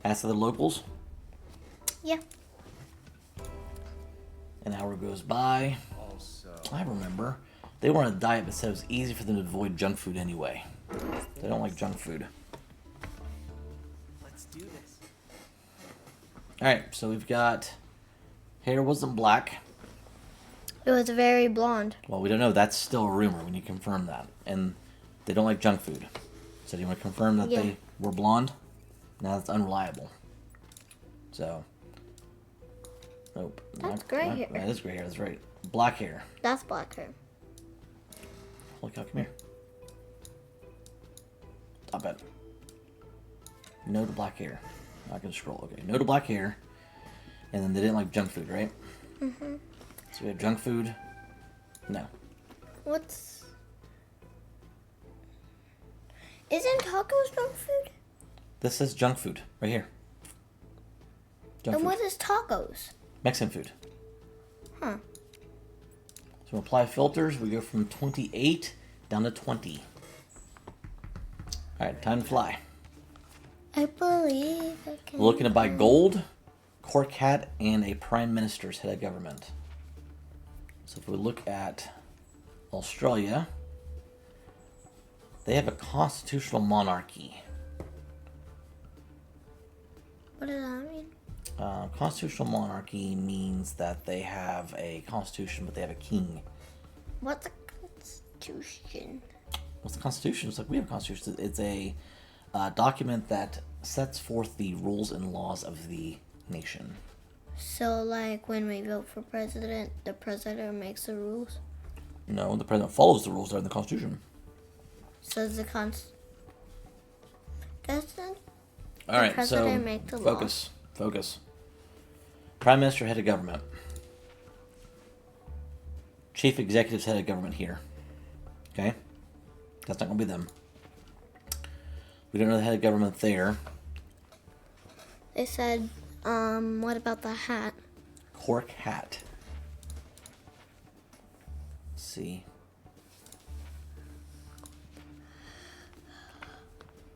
Ask the locals. Yeah. An hour goes by. I remember. They were on a diet but said it was easy for them to avoid junk food anyway. They don't like junk food. Let's do this. Alright, so we've got... Hair wasn't black. It was very blonde. Well, we don't know. That's still a rumor. We need to confirm that. And they don't like junk food. So do you want to confirm that Yeah. they were blonde? Now that's unreliable. So... Nope. That's gray hair. That is gray hair. That's right. Black hair. That's black hair. Holy cow, come here. Stop it. No to black hair. I can scroll. Okay, no to black hair. And then they didn't like junk food, right? Mm-hmm. So we have junk food. No. What's... Isn't tacos junk food? This says junk food right here. Junk And food. what is tacos? Mexican food. Huh. So apply filters. We go from 28 down to 20. All right, time to fly. I believe I can... We're looking to buy gold, cork hat, and a prime minister's head of government. So if we look at Australia, they have a constitutional monarchy. What does that mean? Constitutional monarchy means that they have a constitution, but they have a king. What's a constitution? What's the constitution? It's like we have a constitution. It's a document that sets forth the rules and laws of the nation. So, like, when we vote for president, the president makes the rules? No, the president follows the rules that are in the constitution. So, the doesn't All right, so president make the focus. Prime Minister, head of government. Chief executive's head of government here. Okay? That's not going to be them. We don't know the head of government there. They said, what about the hat? Cork hat. Let's see.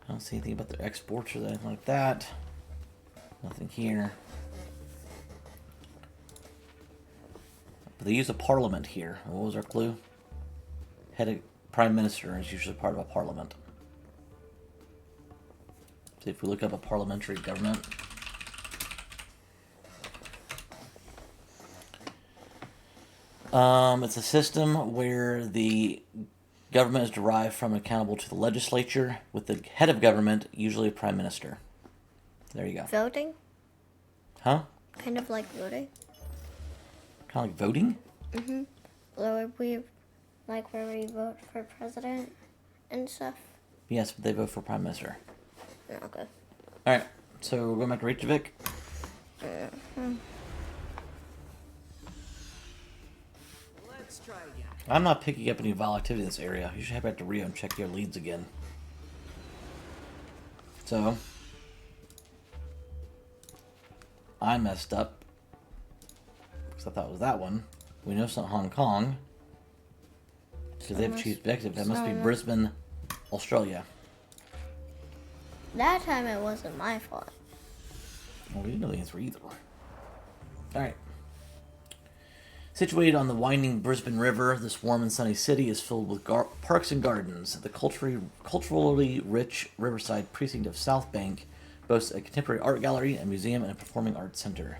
I don't see anything about their exports or anything like that. Nothing here. But they use a parliament here. What was our clue? Head of prime minister is usually part of a parliament. See if we look up a parliamentary government. It's a system where the government is derived from and accountable to the legislature, with the head of government usually a prime minister. There you go. Voting? Huh? Kind of like voting. Kind of like voting? Mm-hmm. Or where we vote for president and stuff. Yes, but they vote for prime minister. Okay. Alright, so we're going back to Reykjavik. Let's try again. I'm not picking up any vital activity in this area. You should head back to Rio and check your leads again. So, I messed up. Because I thought it was that one. We know it's not Hong Kong. Because they have a chief executive. That must be Brisbane, Australia. That time it wasn't my fault. Well, we didn't know the answer either. Alright. Situated on the winding Brisbane River, this warm and sunny city is filled with parks and gardens. The culturally rich riverside precinct of South Bank boasts a contemporary art gallery, a museum, and a performing arts center.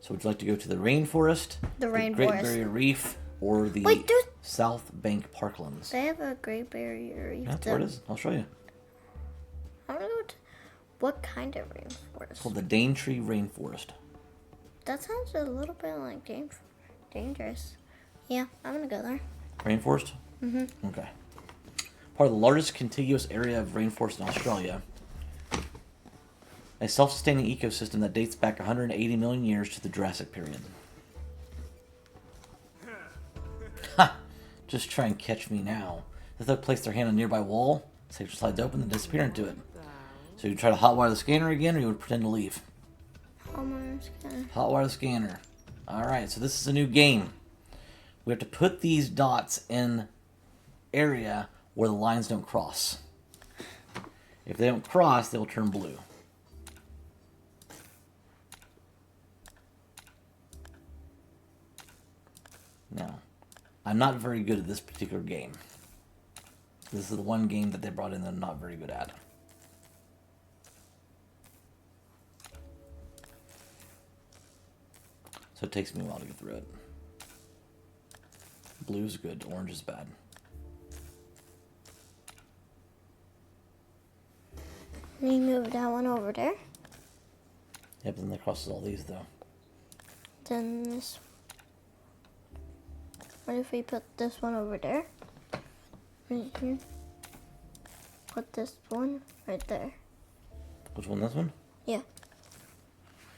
So would you like to go to the rainforest, The Great rainforest. Barrier Reef, or the Wait, there's- South Bank Parklands? They have a Great Barrier Reef. That's where it is. I'll show you. I don't know what kind of rainforest. It's called the Daintree Rainforest. That sounds a little bit like dangerous. Yeah, I'm gonna go there. Rainforest? Mm-hmm. Okay. Part of the largest contiguous area of rainforest in Australia. A self-sustaining ecosystem that dates back 180 million years to the Jurassic period. Ha! Just try and catch me now. If they place their hand on a nearby wall, safe slides open and disappear into it. So you try to hotwire the scanner again, or you would pretend to leave? Almost gonna. Hotwire the scanner. Alright, so this is a new game. We have to put these dots in area where the lines don't cross. If they don't cross, they'll turn blue. Now, I'm not very good at this particular game. This is the one game that they brought in that I'm not very good at. So it takes me a while to get through it. Blue's good, orange is bad. We move that one over there. Yep, then that crosses all these though. Then this. What if we put this one over there? Right here. Put this one right there. Which one, this one? Yeah.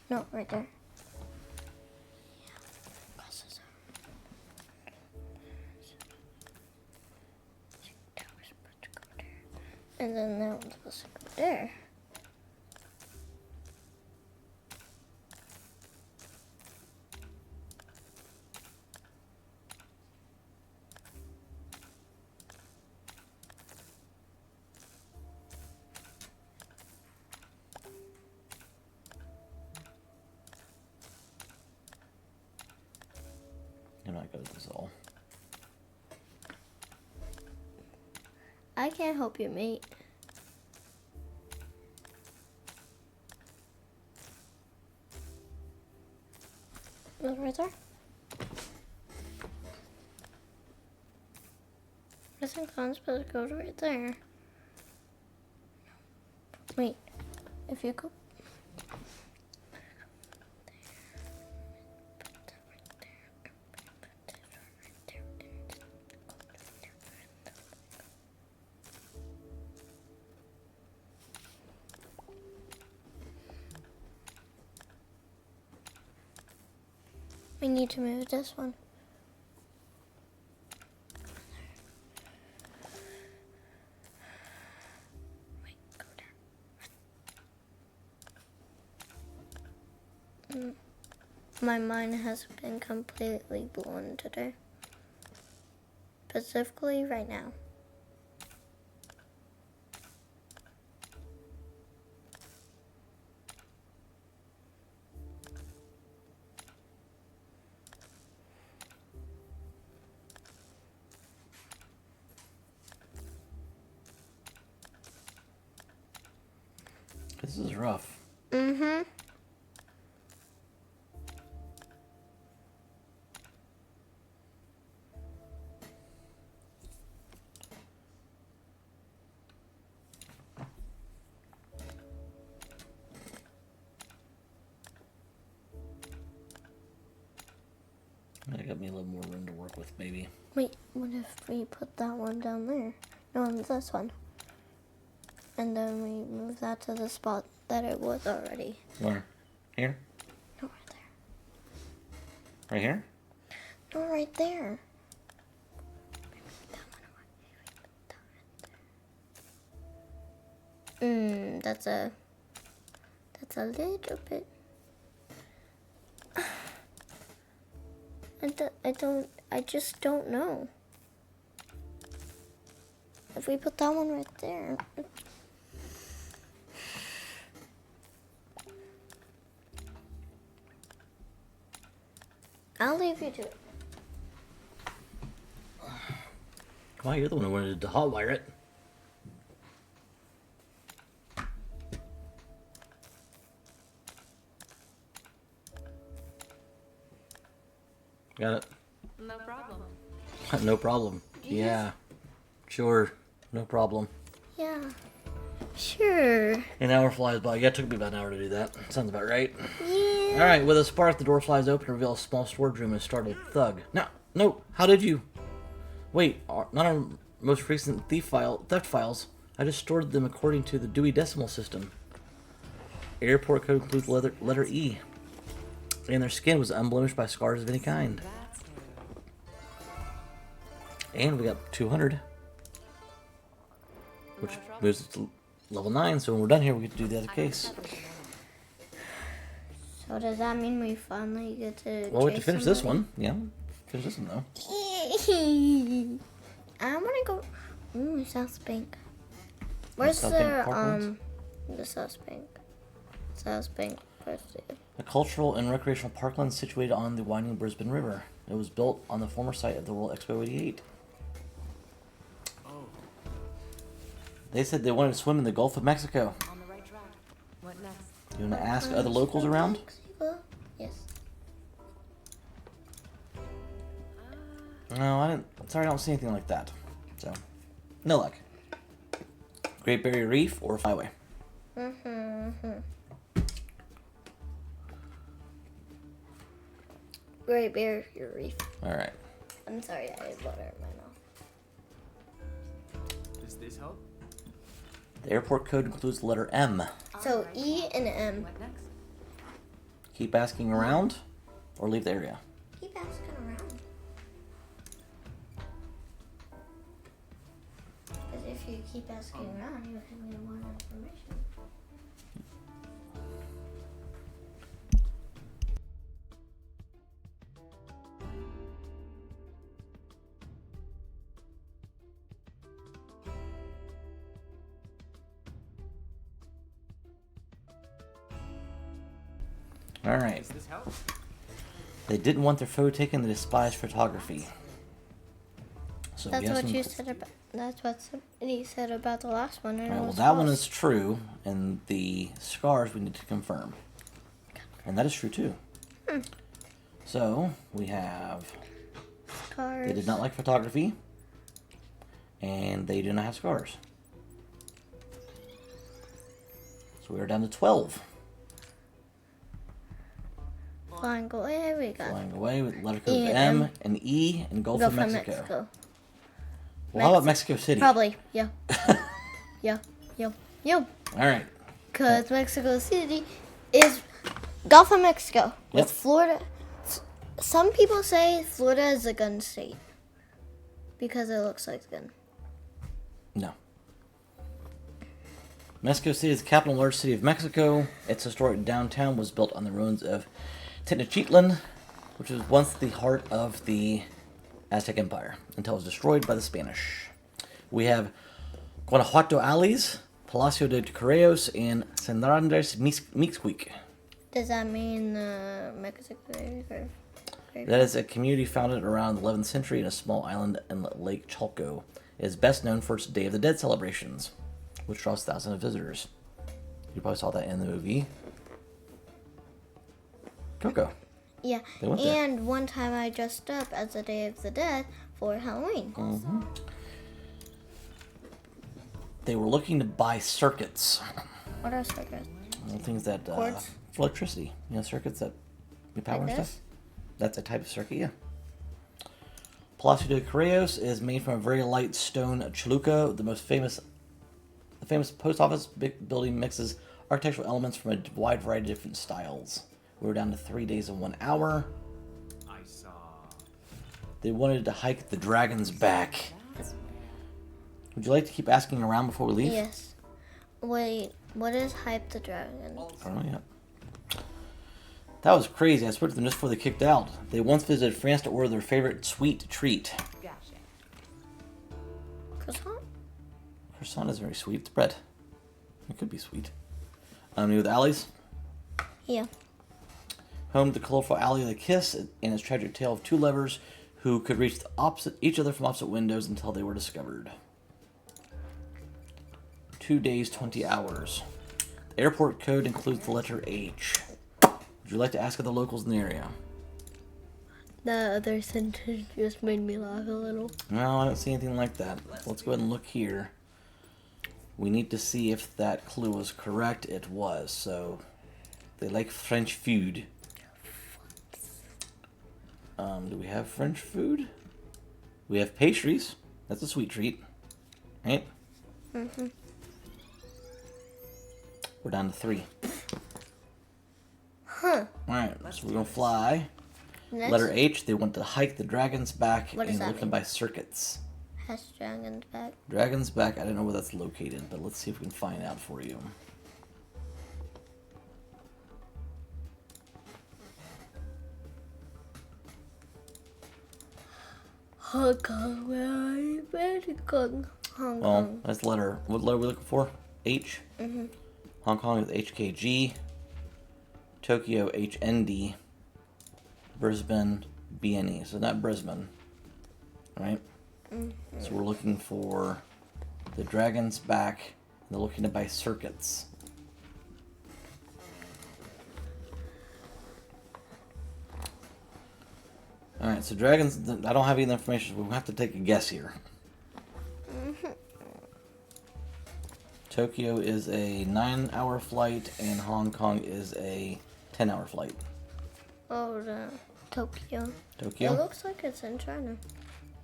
No, right there. And then that one's supposed to go there. I'm not good at this at all. I can't help you, mate. Look right there. I think I'm supposed to go right there. Wait, if you go. We need to move this one. Wait, go there. My mind has been completely blown today. Specifically right now. This is rough. Mm-hmm. That got me a little more room to work with, maybe. Wait, what if we put that one down there? No, this one. And then we move that to the spot that it was already. Where? Here? No, right there. Right here? No, right there. That's a little bit. I just don't know. If we put that one right there. I'll leave you to it. Why, you're the one who wanted to hotwire it. Got it. No problem. No problem. Yeah. Sure. No problem. Yeah. Sure. An hour flies by. Yeah, it took me about an hour to do that. Sounds about right. Yeah. Alright, with a spark, the door flies open and reveals a small storage room and a startled thug. No, how did you? Wait, not our most recent theft files. I just stored them according to the Dewey Decimal System. Airport code includes letter E. And their skin was unblemished by scars of any kind. That's new. And we got 200. Which moves it to level 9, so when we're done here, we get to do the other case. So does that mean we finally get to Well, we have to chase finish this somebody? one. Yeah, finish this one, though. I want to go. Ooh, South Bank. Where's South Bank the Parklands? the South Bank? South Bank. Where's it? A cultural and recreational parkland situated on the winding Brisbane River. It was built on the former site of the World Expo 88. They said they wanted to swim in the Gulf of Mexico. On the right track. What next? You want to ask other locals around? Mexico? Yes. No, I didn't. Sorry, I don't see anything like that. So, no luck. Great Barrier Reef or Flyway? Great Barrier Reef. All right. I'm sorry, I have water in my mouth. Does this help? The airport code includes the letter M. So E and M. What next? Keep asking around or leave the area. Keep asking around. Because if you keep asking around, you can get more information. All right. Does this help? They didn't want their photo taken. They despised photography. So That's we have what some- you said about. That's what somebody said about the last one. And All it right, well, was that one false. is true, and the scars we need to confirm. And that is true, too. So, we have... Scars. They did not like photography, and they do not have scars. So we are down to 12. Flying away, we got. Flying away with letter code E of and M and E and Gulf Go of from Mexico. Well, how about Mexico City? Probably, yeah. Yeah. All right. Because Mexico City is Gulf of Mexico. Yep. With Florida. Some people say Florida is a gun state. Because it looks like a gun. No. Mexico City is the capital and largest city of Mexico. Its historic downtown was built on the ruins of Tenochtitlan, which was once the heart of the Aztec Empire, until it was destroyed by the Spanish. We have Guanajuato alleys, Palacio de Correos, and San Andres Mixquic. Does that mean Mexico City? That is a community founded around the 11th century in a small island in Lake Chalco. It is best known for its Day of the Dead celebrations, which draws thousands of visitors. You probably saw that in the movie Coco. Yeah. They went there. And one time I dressed up as the Day of the Dead for Halloween. They were looking to buy circuits. What are circuits? Things that, Cords? for electricity. You know, circuits that you power Like and this? stuff. That's a type of circuit, yeah. Palacio de Correos is made from a very light stone chaluca. The famous post office building mixes architectural elements from a wide variety of different styles. We were down to 3 days and 1 hour. I saw. They wanted to hike the dragon's back. Would you like to keep asking around before we leave? Yes. Wait, what is Hype the Dragon? I don't know yet. That was crazy. I spoke to them just before they kicked out. They once visited France to order their favorite sweet treat. Gotcha. Croissant? Croissant is very sweet. It's bread. It could be sweet. New with alleys. Yeah. Home to the colorful alley of the kiss and its tragic tale of two lovers who could reach each other from opposite windows until they were discovered. 2 days, 20 hours. The airport code includes the letter H. Would you like to ask other locals in the area? That other sentence just made me laugh a little. No, I don't see anything like that. Let's go ahead and look here. We need to see if that clue was correct. It was. So, they like French food. Do we have French food? We have pastries. That's a sweet treat. Right? Mm-hmm. We're down to 3. Huh. Alright, so we're going to fly. Next, Letter H, they want to hike the dragon's back What does and that look them mean? by circuits. has dragon's back. Dragon's back, I don't know where that's located, but let's see if we can find out for you. Hong Kong, where are you? Hong Well, Kong. that's letter. What letter are we looking for? H? Mm-hmm. Hong Kong is HKG. Tokyo, HND. Brisbane, BNE. So not Brisbane. Right? Mm-hmm. So we're looking for the dragon's back. And they're looking to buy circuits. Alright, so dragons, I don't have any information, so we'll have to take a guess here. Tokyo is a 9-hour flight, and Hong Kong is a 10-hour flight. Oh, the Tokyo. It Tokyo? looks like it's in China.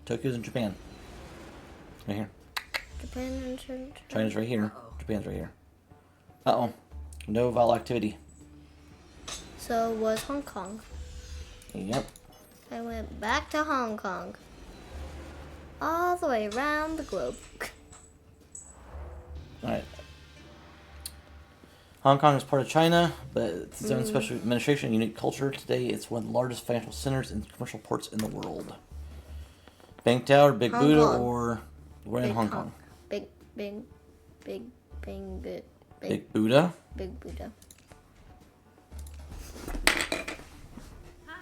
Tokyo's in Japan. Right here. Japan and China. China's right here. Japan's right here. Uh-oh. No vowel activity. So it was Hong Kong. Yep. I went back to Hong Kong. All the way around the globe. Alright. Hong Kong is part of China, but it's its own special administration and unique culture. Today, it's one of the largest financial centers and commercial ports in the world. Bank Tower, Big Hong Buddha, Kong. or we're in Big Hong Hong- Kong. Big, big, big, big, big, big, Big Buddha. big Buddha. Hi.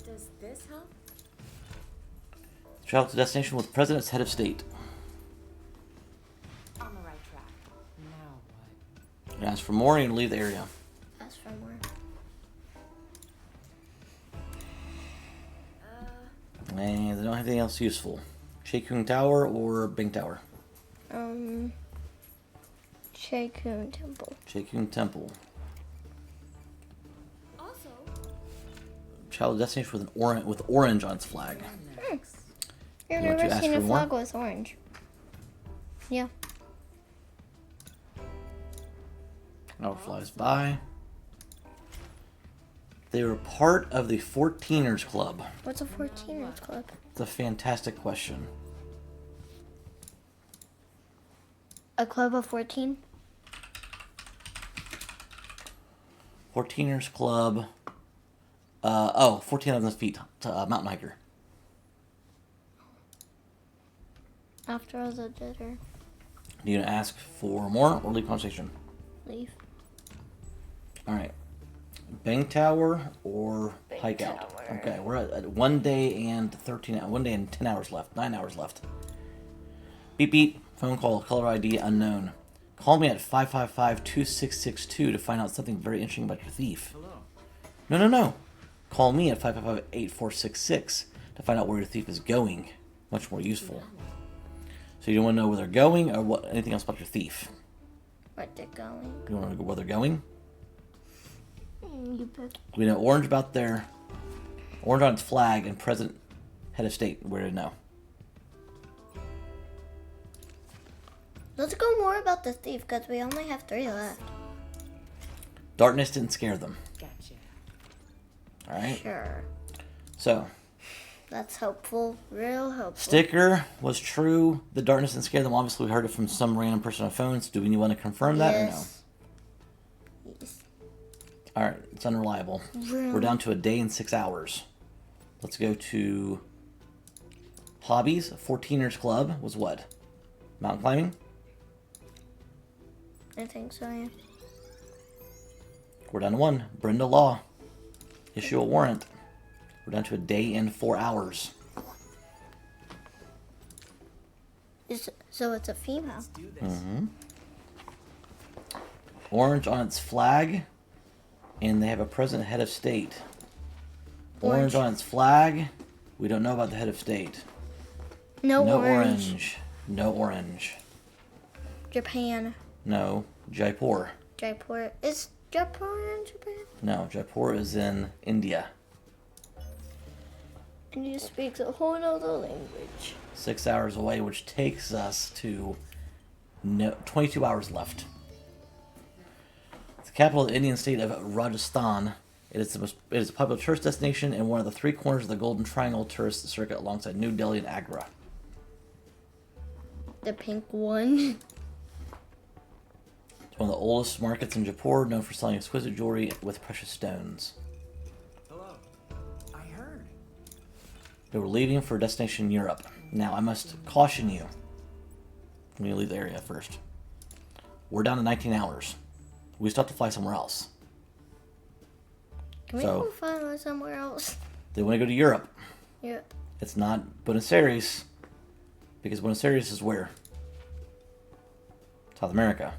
Does this help? Travel to destination with President's head of state. On the right track. Now what? You ask for more and you leave the area. That's for more. And they don't have anything else useful. Shekung Tower or Bing Tower? Shakun Temple. Shekung Temple. Also, Travel to destination with with orange on its flag. Your You want to never ask seen for a more? flag with orange. Yeah. Hour flies by. They were part of the 14ers Club. What's a 14ers club? It's a fantastic question. A club of 14? 14ers Club. 14 feet. Mountain hiker. After the dinner. Do you ask for more or leave conversation? Leave. Alright. Bang Tower or hike out? Tower. Okay, we're at 1 day and 1 day and 10 hours left. 9 hours left. Beep beep. Phone call. Caller ID unknown. Call me at 555-2662 to find out something very interesting about your thief. Hello. No. Call me at 555-8466 to find out where your thief is going. Much more useful. So you want to know where they're going or anything else about your thief? Where they're going. You want to know where they're going? You pick. We know orange about their orange on its flag and president head of state. Where to know? Let's go more about the thief because we only have 3 left. Darkness didn't scare them. gotcha. All right. Sure. So That's helpful. Real helpful. sticker was true. The darkness didn't scare them. Obviously, we heard it from some random person on phones. Do we want to confirm that or no? Yes. Yes. All right. It's unreliable. We're down to 1 day and 6 hours. Let's go to hobbies. 14ers Club was what? Mountain climbing. I think so, yeah. We're down to 1. Brenda Law. Issue a warrant. We're down to a day and 4 hours. So it's a female. Let's do this. Orange on its flag, and they have a present head of state. Orange on its flag. We don't know about the head of state. No No orange. orange. No orange. Japan. No. Jaipur. Jaipur. Is Jaipur in Japan? No. Jaipur is in India. And he speaks a whole other language. 6 hours away, which takes us to 22 hours left. It's the capital of the Indian state of Rajasthan. It is a popular tourist destination and one of the 3 corners of the Golden Triangle tourist circuit alongside New Delhi and Agra. The pink one. It's one of the oldest markets in Jaipur, known for selling exquisite jewelry with precious stones. Hello. I heard. They were leaving for a destination in Europe. Now, I must caution you. Let me leave the area first. We're down to 19 hours. We still have to fly somewhere else. Can we So- go find somewhere else? They want to go to Europe. Yeah. It's not Buenos Aires, because Buenos Aires is where? South America.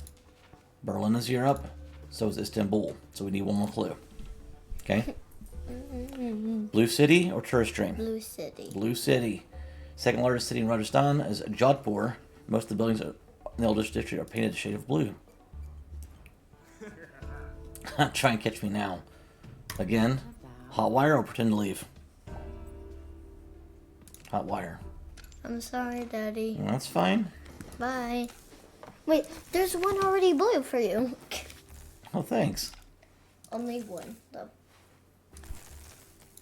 Berlin is Europe, so is Istanbul. So we need one more clue. Okay? Blue City or Tourist Dream? Blue City. Blue City. Second largest city in Rajasthan is Jodhpur. Most of the buildings in the oldest district are painted a shade of blue. Try and catch me now. Again, hot wire or pretend to leave? Hot wire. I'm sorry, Daddy. That's fine. Bye. Wait, there's one already blue for you. Oh, thanks. Only one, though.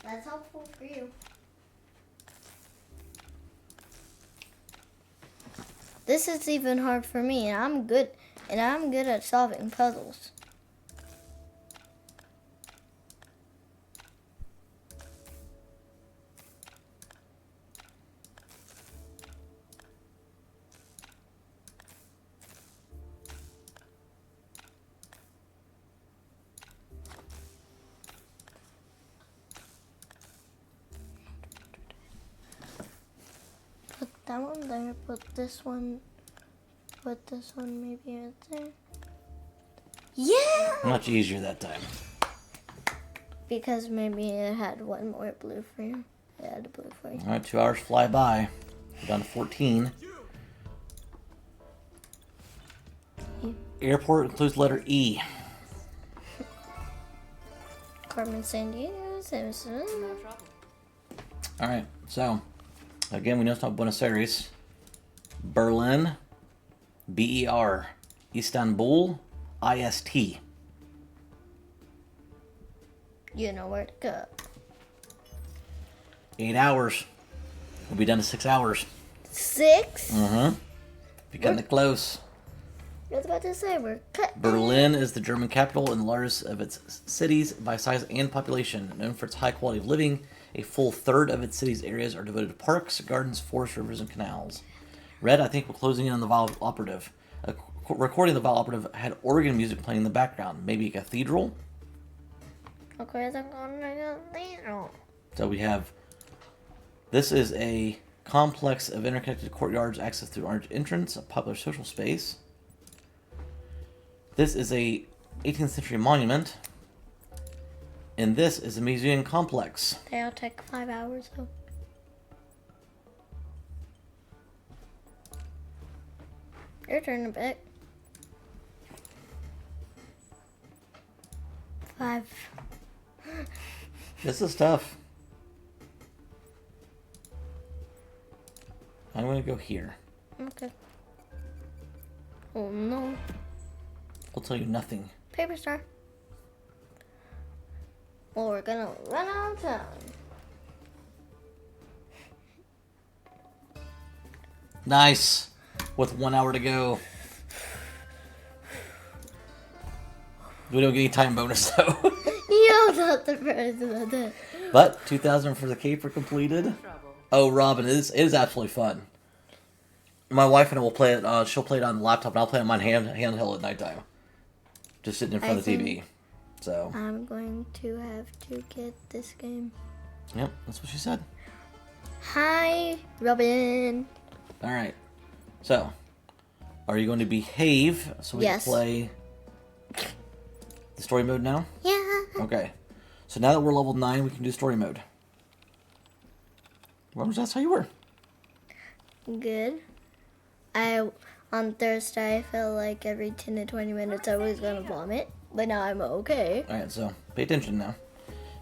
That's helpful for you. This is even hard for me, and I'm good at solving puzzles. Put that one there, put this one maybe right there. Yeah! Much easier that time. Because maybe it had one more blue for you. It had a blue for you. All right, 2 hours fly by. We're down to 14. Airport includes letter E. Carmen Sandiego, Simpson. No trouble. All right, so again, we know it's not Buenos Aires. Berlin, BER. Istanbul, IST. You know where to go. 8 hours. We'll be down to 6 hours. 6? Mm-hmm. Be cutting it close. I was about to say we're cut. Berlin is the German capital and the largest of its cities by size and population. Known for its high quality of living, a full third of its city's areas are devoted to parks, gardens, forests, rivers, and canals. Red, I think we're closing in on the vowel operative. A recording of the vowel operative had organ music playing in the background. Maybe a cathedral? Okay, they're going to go. So we have... This is a complex of interconnected courtyards accessed through orange entrance, a popular social space. This is a 18th century monument. And this is a museum complex. They all take 5 hours though. Your turn a bit. 5. This is tough. I'm going to go here. Okay. Oh no. I'll tell you nothing. Paper star. Well, we're gonna run out of time. Nice. With 1 hour to go. We don't get any time bonus though. You're not the president. That. But 2,000 for the caper completed. Trouble. Oh, Robin, it is absolutely fun. My wife and I will play it. She'll play it on the laptop, and I'll play it on my handheld at nighttime. Just sitting in front of the TV. So I'm going to have to get this game. Yep, that's what she said. Hi, Robin. All right. So, are you going to behave so we Yes. can play the story mode now? Yeah. Okay. So now that we're level 9, we can do story mode. Remember, that's how you were. Good. On Thursday, I felt like every 10 to 20 minutes I was gonna vomit, but now I'm okay. All right, so pay attention now.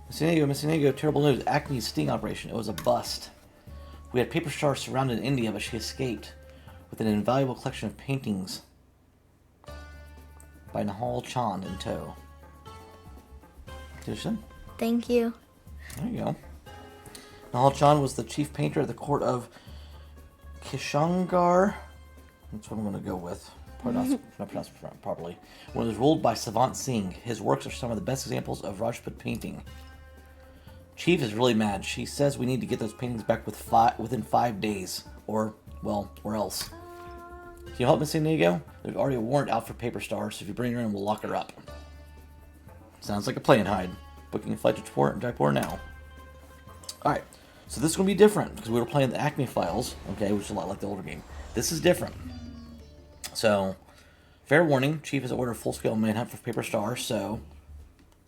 Miss Sandiego, terrible news. Acme's sting operation. It was a bust. We had Paper Star surrounded in India, but she escaped with an invaluable collection of paintings by Nahal Chand in tow. There Thank you. you go. Nahal Chand was the chief painter at the court of Kishangar. That's what I'm going to go with. Probably not pronounced properly. When it was ruled by Savant Singh, his works are some of the best examples of Rajput painting. Chief is really mad. She says we need to get those paintings back within 5 days. Or else. Can you help Miss Sandiego? There's already a warrant out for Paper Star, so if you bring her in, we'll lock her up. Sounds like a plan, Hyde. Booking a flight to Jaipur now. Alright, so this is going to be different, because we were playing the Acme Files, okay, which is a lot like the older game. This is different. So, fair warning, Chief has ordered a full-scale manhunt for Paper Star, so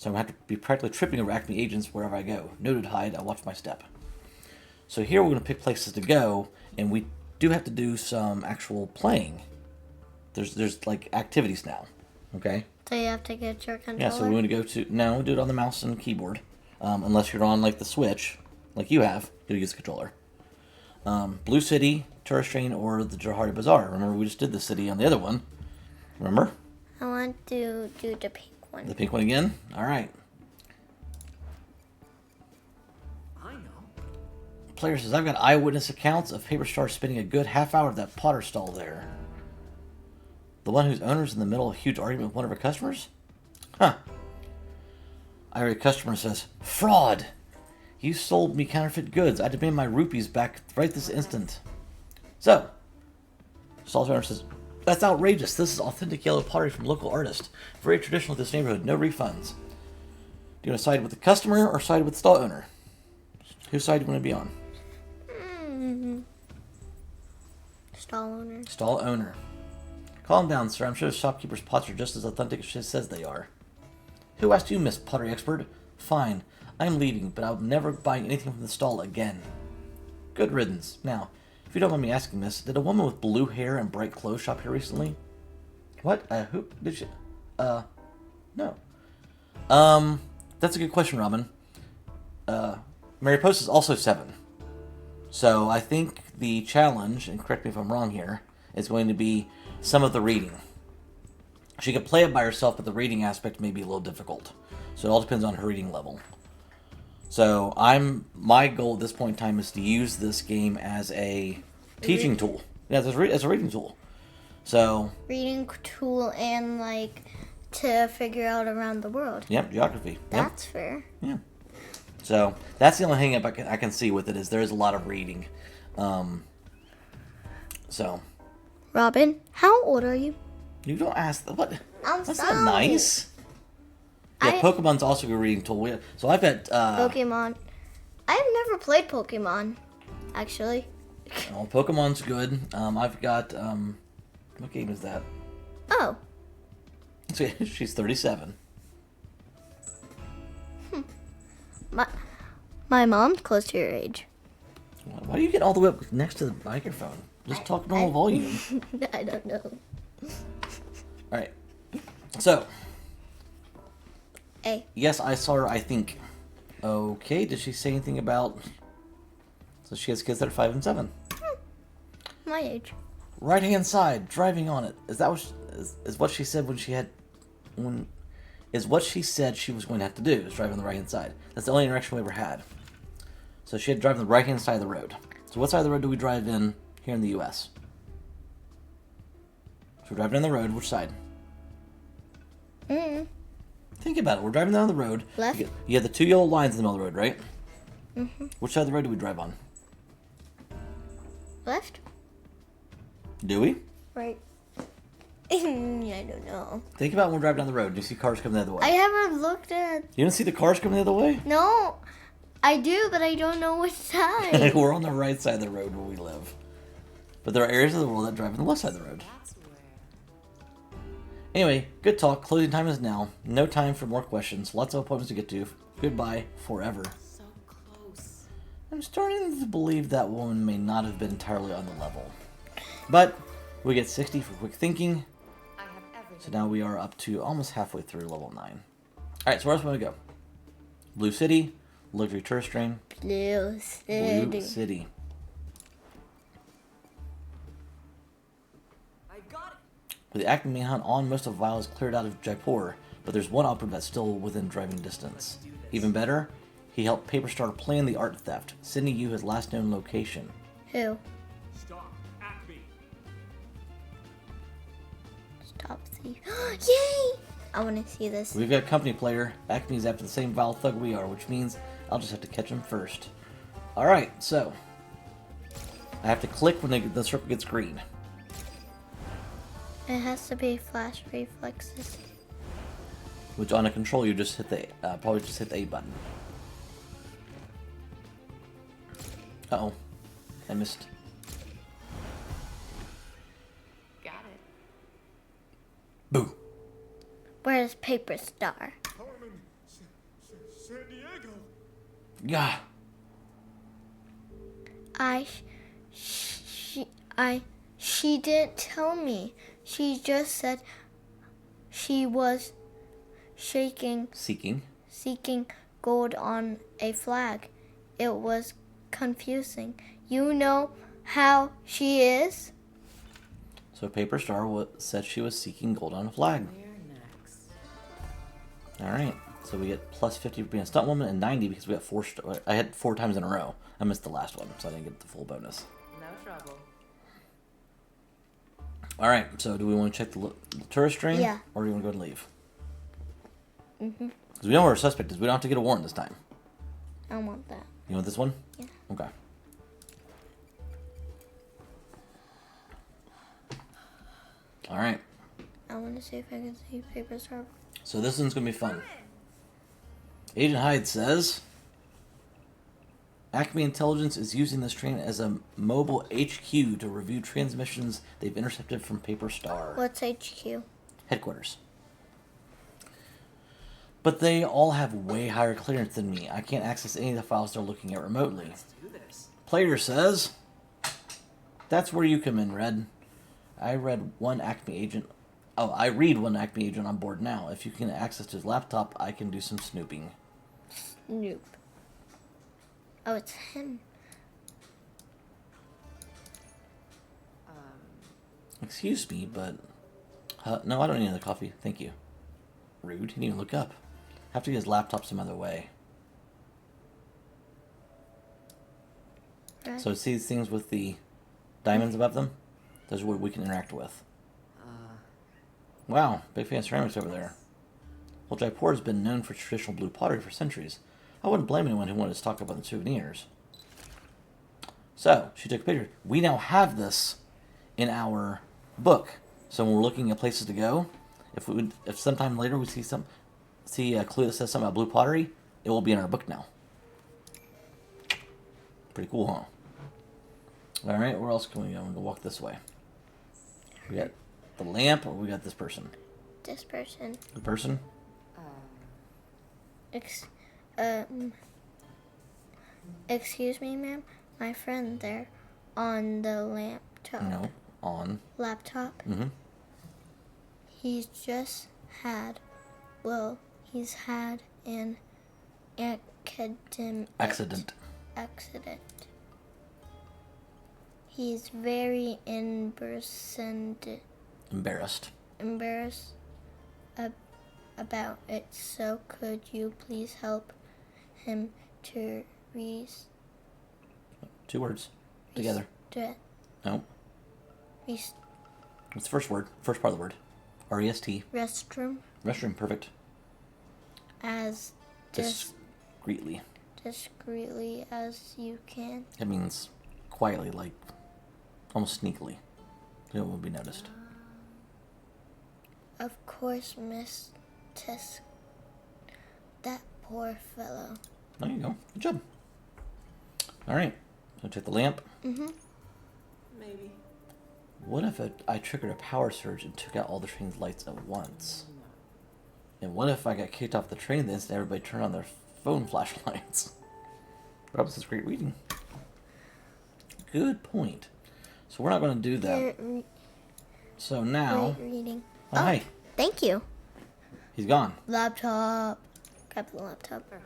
I'm going to have to be practically tripping over Acme agents wherever I go. Noted, Hyde, I watch my step. So here we're going to pick places to go, and we do have to do some actual playing. There's like activities now, okay? So you have to get your controller? Yeah, so we're going to go to... No, do it on the mouse and keyboard. Unless you're on like the Switch, like you have, you'll use the controller. Blue City, Tourist Train, or the Johari Bazaar. Remember, we just did the city on the other one. Remember? I want to do the pink one. The pink one again? Alright. I know. Player says, I've got eyewitness accounts of Paper Star spending a good half hour at that Potter stall there. The one whose owner's in the middle of a huge argument with one of her customers? Huh. Irate customer says, fraud! You sold me counterfeit goods. I demand my rupees back right this instant. So, stall's owner says, that's outrageous. This is authentic yellow pottery from local artist. Very traditional to this neighborhood. No refunds. Do you want to side with the customer or side with the stall owner? Whose side do you want to be on? Stall owner. Stall owner. Calm down, sir. I'm sure the shopkeeper's pots are just as authentic as she says they are. Who asked you, Miss Pottery Expert? Fine. I'm leaving, but I'll never buy anything from the stall again. Good riddance. Now, if you don't mind me asking, miss, did a woman with blue hair and bright clothes shop here recently? What? Who? Did she? No. That's a good question, Robin. Mariposa is also 7. So I think the challenge, and correct me if I'm wrong here, is going to be some of the reading. She could play it by herself, but the reading aspect may be a little difficult. So it all depends on her reading level. So my goal at this point in time is to use this game as a teaching tool. Yeah, as a reading tool. So Reading tool and like to figure out around the world. Yep, geography. That's fair. Yeah. So that's the only hang up I can see with it is there is a lot of reading. So Robin, how old are you? you don't ask what. I'm That's sorry. not nice. Yeah, Pokemon's also a good reading tool. So I've got Pokemon. I've never played Pokemon, actually. well, Pokemon's good. I've got what game is that? Oh, She's 37. my mom's close to your age. Why do you get all the way up next to the microphone? Just talk normal volume. I don't know. All right. So Hey, yes, I saw her. I think. Okay. Did she say anything about? So she has kids that are 5 and 7. my age. Right hand side, driving on it. Is that what is what she said is what she said she was going to have to do, is drive on the right hand side. That's the only interaction we ever had. So she had to drive on the right hand side of the road. So what side of the road do we drive in here in the US? So we're driving down the road, which side? Think about it. We're driving down the road. Left. You have the 2 yellow lines in the middle of the road, right? Mm-hmm. Which side of the road do we drive on? Left? Do we? Right. I don't know. Think about when we're driving down the road. Do you see cars coming the other way? I haven't looked at. You don't see the cars coming the other way? No. I do, but I don't know which side. We're on the right side of the road where we live. But there are areas of the world that drive on the left side of the road. That's where. Anyway, good talk. Closing time is now. No time for more questions. Lots of appointments to get to. Goodbye forever. So close. I'm starting to believe that woman may not have been entirely on the level. But we get 60 for quick thinking. I have everything. So now we are up to almost halfway through level 9. Alright, so where else want to go? Blue City, luxury tourist train. Blue City. Blue City. I got it. With the Acme manhunt on, most of Vile is cleared out of Jaipur, but there's one operative that's still within driving distance. Even better, he helped Paper Star plan the art theft, sending you his last known location. Who? Stop. Acme. Stop thief. Yay! I want to see this. We've got company player. Acme's after the same Vile thug we are, which means I'll just have to catch him first. Alright, so I have to click when the circle gets green. It has to be flash reflexes. Which on a control you just hit the probably just hit the A button. Uh-oh. I missed. Got it. Boo. Where's Paper Star? Carmen Sandiego. Yeah. She didn't tell me. She just said she was seeking gold on a flag. It was confusing. You know how she is? So Paper Star said she was seeking gold on a flag. We're next. Alright. So we get plus 50 for being a stunt woman and 90 because we got I had 4 times in a row. I missed the last one, so I didn't get the full bonus. No trouble. Alright, so do we want to check the tourist train? Yeah. Or do you want to go and leave? Because we know where our suspect is. We don't have to get a warrant this time. I want that. You want this one? Yeah. Okay. Alright. I want to see if I can see Paper Star. So this one's going to be fun. Agent Hyde says Acme Intelligence is using this train as a mobile HQ to review transmissions they've intercepted from Paper Star. What's HQ? Headquarters. But they all have way higher clearance than me. I can't access any of the files they're looking at remotely. Let's do this. Player says, that's where you come in, Red. I read one Acme agent on board now. If you can access his laptop, I can do some snooping. Nope. Oh, it's him. Excuse me, but... no, I don't need another coffee. Thank you. Rude. He didn't even look up. Have to get his laptop some other way. Right. So see these things with the diamonds above them? Those are what we can interact with. Wow, big fan of ceramics over there. Well, Jaipur has been known for traditional blue pottery for centuries. I wouldn't blame anyone who wanted to talk about the souvenirs. So, she took a picture. We now have this in our book. So when we're looking at places to go, if sometime later we see a clue that says something about blue pottery, it will be in our book now. Pretty cool, huh? Alright, where else can we go? I'm going to walk this way. We got the lamp, or we got this person? This person. The person? Excuse me, ma'am. My friend there on the laptop. No, on. Laptop. Mm-hmm. He's just had, he's had an Accident. He's very embarrassed about it. So could you please help him to 2 words. Together. No. What's the first word? First part of the word. R-E-S-T. Restroom Restroom, perfect. as Discreetly. discreetly as you can. It means quietly, like almost sneakily. So it won't be noticed. Of course, Miss Tisk. That poor fellow. There you go. Good job. All right. So take the lamp. Maybe. What if I triggered a power surge and took out all the train's lights at once? And what if I got kicked off the train the instant everybody turned on their phone flashlights? Robinson's great reading. Good point. So we're not going to do that. So now... Great reading. Oh, hey. Thank you. He's gone. Laptop. Grab the laptop. I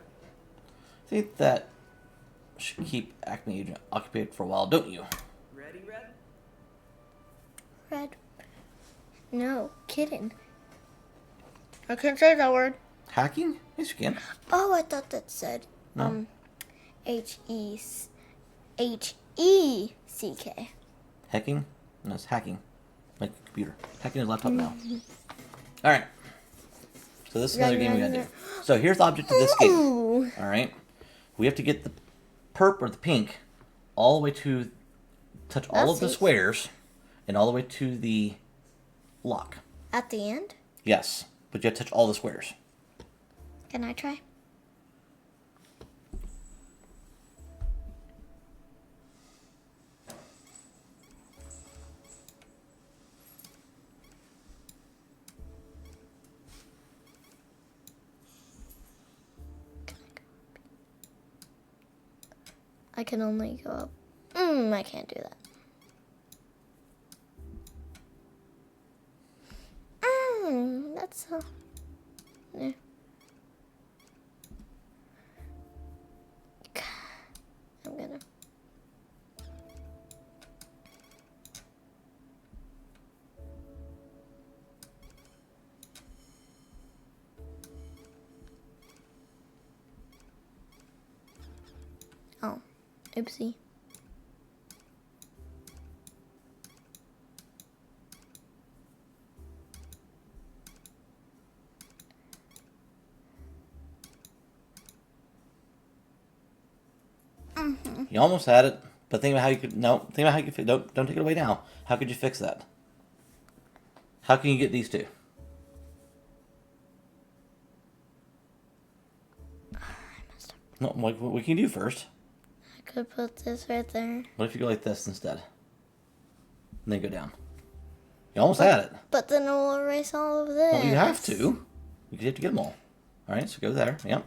think that should keep Acme Agent occupied for a while, don't you? Ready, Red? Red. No, kidding. I can't say that word. Hacking? Yes, you can. Oh, I thought that said No. H-E-C-K. Hacking? No, it's hacking. Like a computer. Hacking his laptop now. Alright. So this is another game we gotta do. So here's the object of this game. Ooh. Alright? We have to get the perp or the pink all the way to touch all of the That's easy. squares and all the way to the lock. At the end? Yes. But you have to touch all the squares. Can I try? I can only go up. I can't do that. That's so... Yeah. I'm gonna... Oh, oopsie. You almost had it, but think about how you could. No, think about how you could. Don't take it away now. How could you fix that? How can you get these two? No, what can you do first? I could put this right there. What if you go like this instead? And then go down. You almost had it. But then it will erase all of this. Well, you have to. Because you have to get them all. All right, so go there. Yep.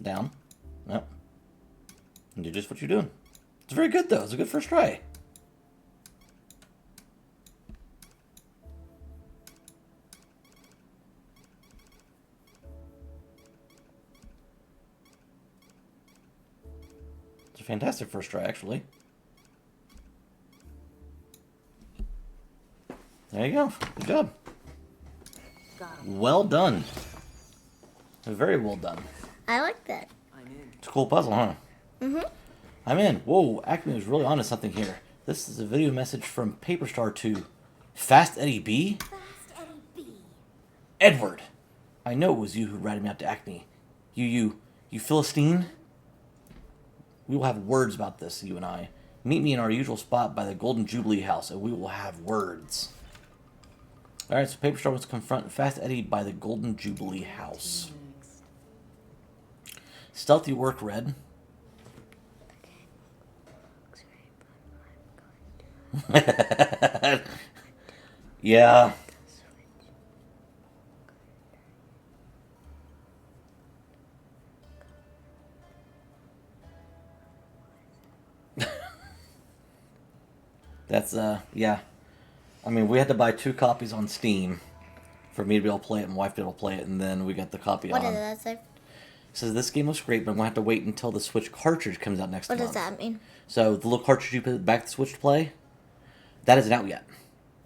Down. Yep. And do just what you're doing. It's very good, though. It's a good first try. It's a fantastic first try, actually. There you go. Good job. Well done. Very well done. I like that. I'm in. It's a cool puzzle, huh? Mm-hmm. I'm in. Whoa, Acme was really onto something here. This is a video message from Paperstar to Fast Eddie B. Edward, I know it was you who ratted me out to Acme. You Philistine. We will have words about this, you and I. Meet me in our usual spot by the Golden Jubilee House, and we will have words. Alright, so Paperstar wants to confront Fast Eddie by the Golden Jubilee House. Stealthy work, Red. Yeah. That's, yeah. I mean, we had to buy 2 copies on Steam for me to be able to play it and my wife to be able to play it, and then we got the copy What on. did that say? It says, this game looks great, but I'm going to have to wait until the Switch cartridge comes out next What month. does that mean? So, the little cartridge you put back the Switch to play, that isn't out yet.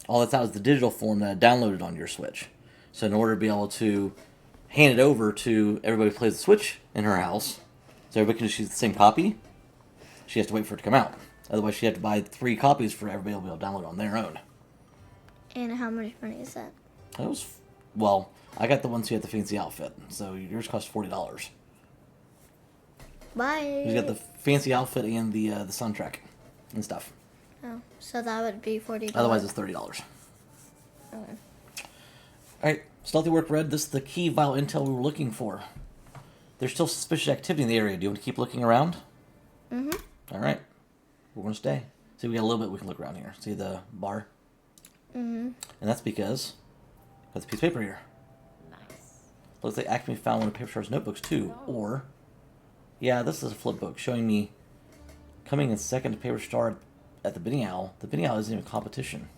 All that's out is the digital form that I downloaded on your Switch. So, in order to be able to hand it over to everybody who plays the Switch in her house, so everybody can just use the same copy, she has to wait for it to come out. Otherwise, she had to buy 3 copies for everybody to be able to download it on their own. And how much money is that? That was, well, I got the ones who had the fancy outfit, so yours cost $40. Bye. You got the fancy outfit and the soundtrack and stuff. Oh, so that would be $40. Otherwise, it's $30. Okay. Alright, Stealthy Work Red, this is the key vital intel we were looking for. There's still suspicious activity in the area. Do you want to keep looking around? Mm-hmm. Alright. we're going to stay. See, we got a little bit we can look around here. See the bar? Mm-hmm. And that's because that's a piece of paper here. Nice. Looks like Acme found one of Paper Star's notebooks too. Or, yeah, this is a flip book showing me coming in second to Paper Star at the Binny Owl. The Binny Owl isn't even competition.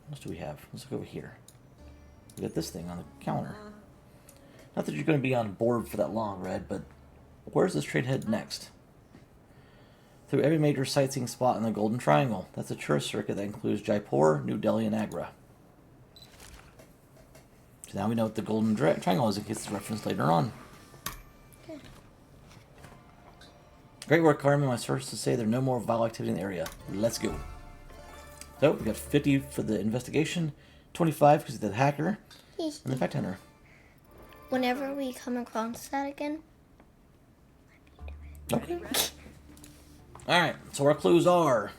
What else do we have? Let's look over here. We got this thing on the counter. Not that you're going to be on board for that long, Red, but where's this trade head next? Through every major sightseeing spot in the Golden Triangle. That's a tourist circuit that includes Jaipur, New Delhi, and Agra. So now we know what the Golden Triangle is in case it's referenced later on. Okay. Great work, Carmen. My sources say there's no more vile activity in the area. Let's go. So we got 50 for the investigation, 25 because of the hacker, and the fact hunter. Whenever we come across that again. Okay. Alright, so our clues are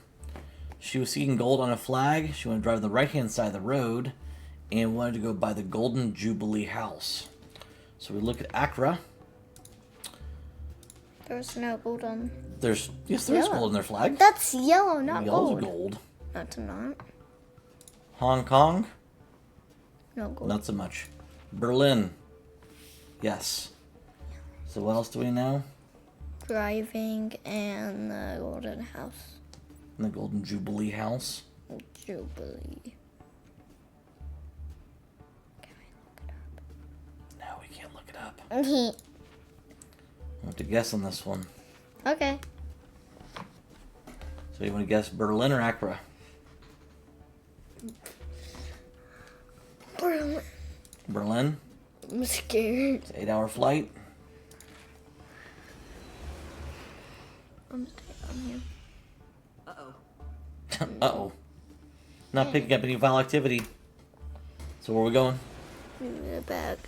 she was seeking gold on a flag, she wanted to drive on the right hand side of the road, and wanted to go by the Golden Jubilee House. So we look at Accra. There's no gold on. There is Yellow. gold in their flag. That's yellow, not Yellow's gold. gold. That's not. Hong Kong, No gold. not so much. Berlin, yes. So what else do we know? Driving and the golden house. And the Golden Jubilee House. Jubilee. No, we can't look it up. Okay. I have to guess on this one. Okay. So you want to guess Berlin or Accra? Berlin. I'm scared. It's an 8-hour flight. I'm staying on here. Uh-oh. Uh-oh. Not picking up any vile activity. So where are we going? In the bag.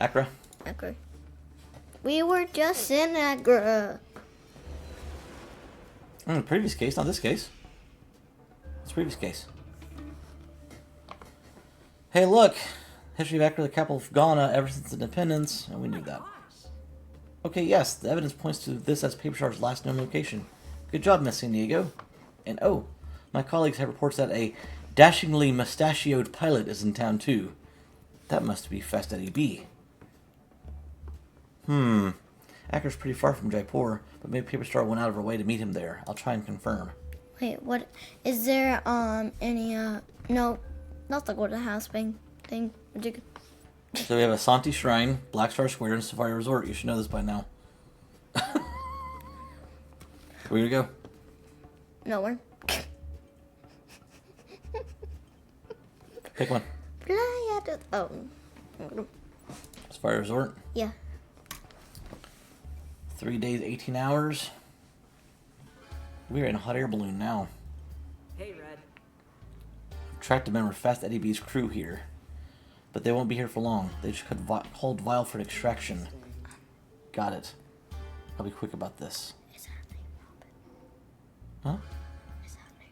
Accra. Okay. We were just in Agra. Previous case, not this case. It's previous case. Hey, look. History of Accra, the capital of Ghana, ever since independence. And we knew that. Okay, yes, the evidence points to this as Paper Star's last known location. Good job, Miss Sandiego. And oh, my colleagues have reports that a dashingly mustachioed pilot is in town too. That must be Fast Eddie B. Accra's pretty far from Jaipur, but maybe Paper Star went out of her way to meet him there. I'll try and confirm. Wait, what? Is there any no, not the golden house thing? Would you- So we have Asante Shrine, Black Star Square, and Safari Resort. You should know this by now. Where you gonna go? Nowhere. Pick one. Playa de... Oh. Safari Resort. Yeah. 3 days, 18 hours. We're in a hot air balloon now. Hey, Red. Tracked a member of Fast Eddie B's crew here. But they won't be here for long. They just called Vile for an extraction. Got it. I'll be quick about this. Is that name Huh? Is that name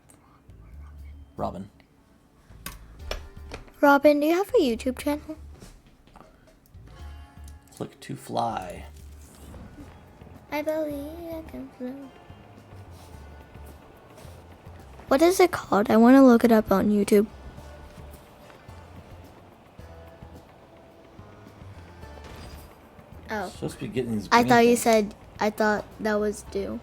Robin. Robin, do you have a YouTube channel? Click to fly. I believe I can fly. What is it called? I want to look it up on YouTube. Oh. Supposed to be getting these. I green thought you things. said, I thought that was due.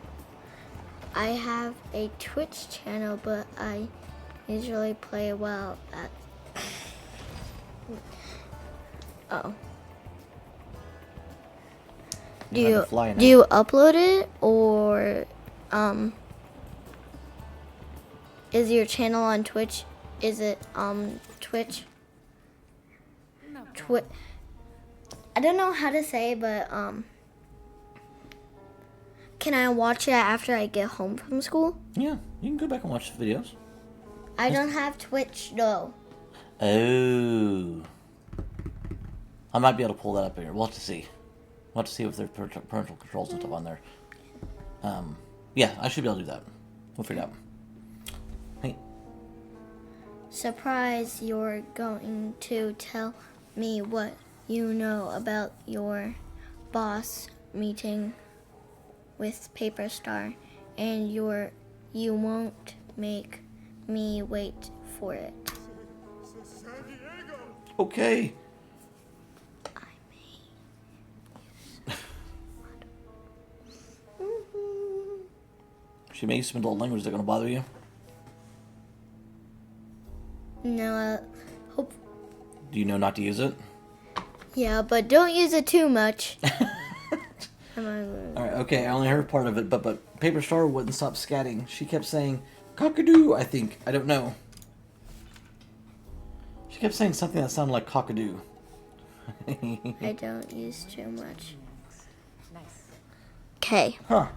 I have a Twitch channel, but I usually play well at... Oh. Do You're you, not flying do you upload it, or, is your channel on Twitch? Is it, Twitch? No. I don't know how to say, but, can I watch it after I get home from school? Yeah, you can go back and watch the videos. I don't have Twitch, though. Oh. I might be able to pull that up here. We'll have to see. We'll have to see if there's parental controls and stuff on there. Yeah, I should be able to do that. We'll figure it out. Hey, Surprise, you're going to tell me what you know about your boss meeting with Paper Star and you won't make me wait for it. Sandiego! Okay. She may use some adult language that gonna bother you. No, hope. Do you know not to use it? Yeah, but don't use it too much. All right, okay, I only heard part of it, but Paper Star wouldn't stop scatting. She kept saying, cockadoo, I think. I don't know. She kept saying something that sounded like cockadoo. I don't use too much. Nice. Okay. Huh.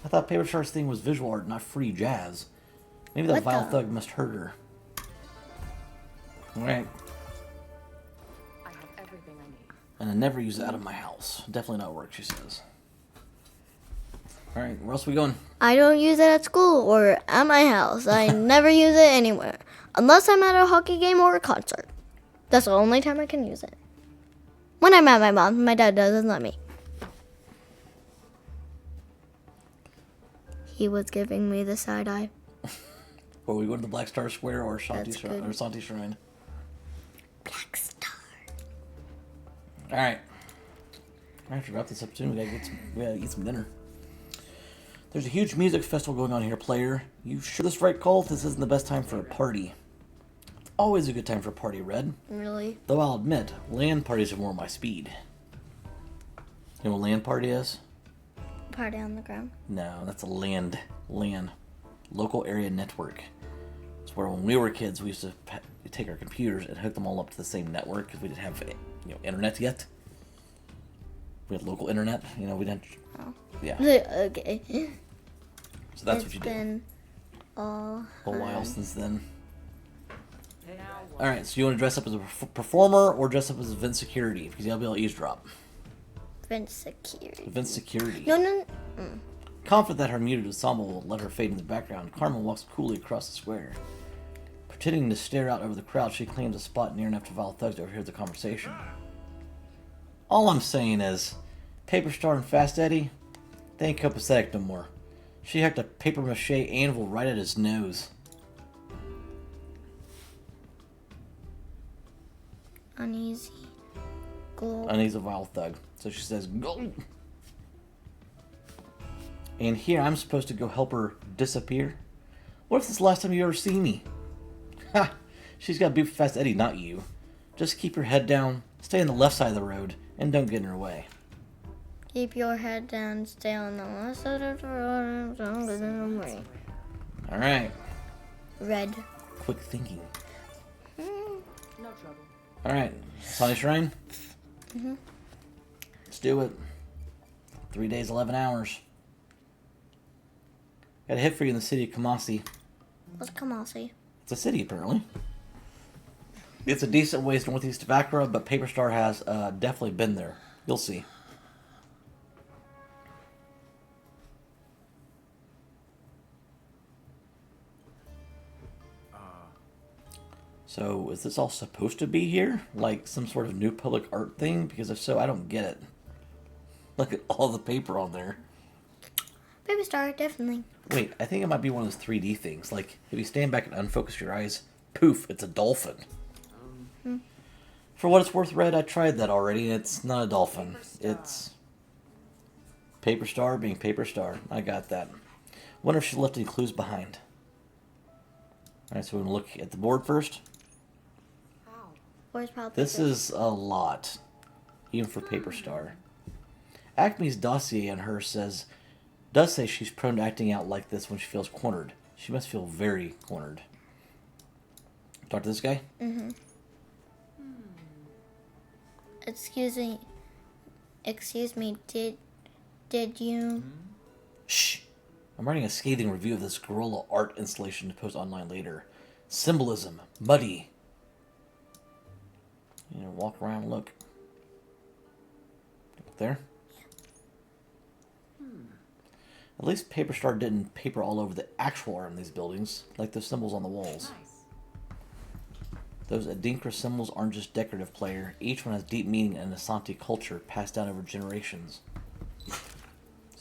I thought Paper Star's thing was visual art, not free jazz. Maybe that What vile the- thug must hurt her. Alright. I have everything I need. And I never use it out of my house. Definitely not work, she says. Alright, where else are we going? I don't use it at school or at my house. I never use it anywhere. Unless I'm at a hockey game or a concert. That's the only time I can use it. When I'm at my mom, my dad doesn't let me. He was giving me the side eye. Or we go to the Black Star Square or Shanti That's Shrine, good. or Santi Shrine. Black Star. Alright. I have to wrap this up soon. We gotta eat some dinner. There's a huge music festival going on here, player. You sure this right, Colt? This isn't the best time for a party. It's always a good time for a party, Red. Really? Though I'll admit, LAN parties are more my speed. You know what LAN party is? Party on the ground. No, that's a LAN. Local Area Network. It's where when we were kids, we used to take our computers and hook them all up to the same network because we didn't have internet yet. We had local internet. We didn't. Oh. Yeah. Okay. So that's It's what you do. been all A while since then. Now what? Alright, so you want to dress up as a performer or dress up as event security? Because you'll be able to eavesdrop. Event security. Event security. No. Confident that her muted ensemble will let her fade in the background, Carmen walks coolly across the square. Pretending to stare out over the crowd, she claims a spot near enough to vile thugs to overhear the conversation. All I'm saying is, Paper Star and Fast Eddie, they ain't copacetic no more. She hacked a paper mache anvil right at his nose. Uneasy. Glow. And he's a vile thug. So she says, go! And here I'm supposed to go help her disappear? What if this is the last time you ever see me? Ha! She's got beef with Fast Eddie, not you. Just keep your head down, stay on the left side of the road, and don't get in her way. Keep your head down. Stay on the left side of the road. And don't get in the way. Alright. Red. Quick thinking. No trouble. Alright. Sunny Shrine? Mm-hmm. Let's do it. 3 days, 11 hours. Got a hit for you in the city of Kamasi. What's Kamasi? It's a city, apparently. It's a decent ways northeast of Accra, but Paper Star has definitely been there. You'll see. So, is this all supposed to be here? Like some sort of new public art thing? Because if so, I don't get it. Look at all the paper on there. Baby Star, definitely. Wait, I think it might be one of those 3D things. Like, if you stand back and unfocus your eyes, poof, it's a dolphin. For what it's worth, Red, I tried that already. It's not a dolphin. It's Paper Star being Paper Star. I got that. Wonder if she left any clues behind. Alright, so we're going to look at the board first. How? Where's probably This is a lot, even for Paper Star. Acme's dossier on her does say she's prone to acting out like this when she feels cornered. She must feel very cornered. Talk to this guy? Excuse me, did you? Shh! I'm writing a scathing review of this gorilla art installation to post online later. Symbolism. Muddy. Walk around and look. Up there? At least Paper Star didn't paper all over the actual art in these buildings, like those symbols on the walls. Nice. Those Adinkra symbols aren't just decorative, player. Each one has deep meaning and Asante culture passed down over generations. So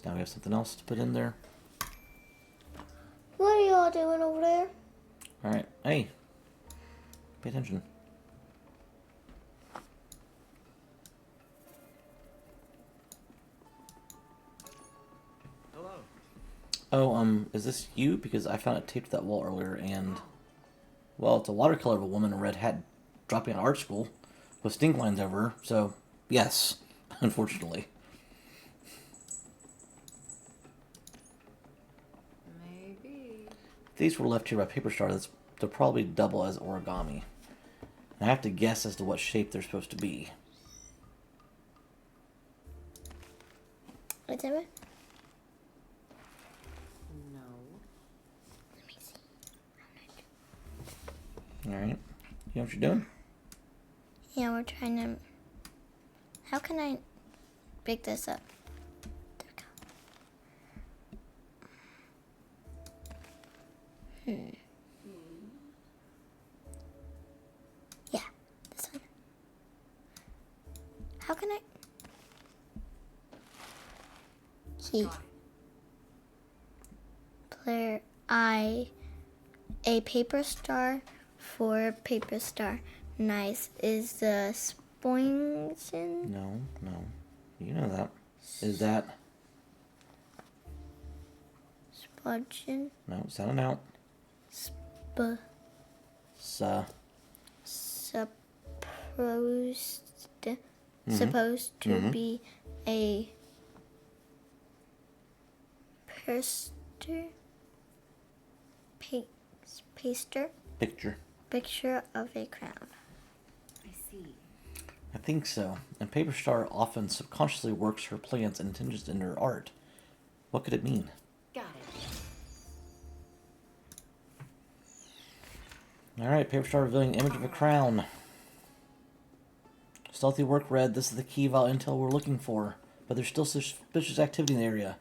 now we have something else to put in there. y'all doing over there? All right. Hey, pay attention. Hello. Oh, is this you? Because I found it taped to that wall earlier, and well, it's a watercolor of a woman in a red hat dropping out of art school with stink lines over her. So, yes, unfortunately. Maybe. If these were left here by paper stars, they'll probably double as origami. And I have to guess as to what shape they're supposed to be. Wait a minute. No. Let me see. All right, you know what you're doing? Yeah, we're trying to. How can I pick this up? There we go. Yeah, this one. How can I? Key. Player I. A paper star for paper star. Nice. Is the Spoingen? No, no. You know that. Is that... Spoingen? No, sound it out. Sp- supposed to be a paster Picture. picture of a crown. I see. I think so. And Paper Star often subconsciously works her plans and intentions into her art. What could it mean? Got it. Alright, Paper Star revealing image of a crown. Stealthy work, Red. This is the key vial intel we're looking for. But there's still suspicious activity in the area.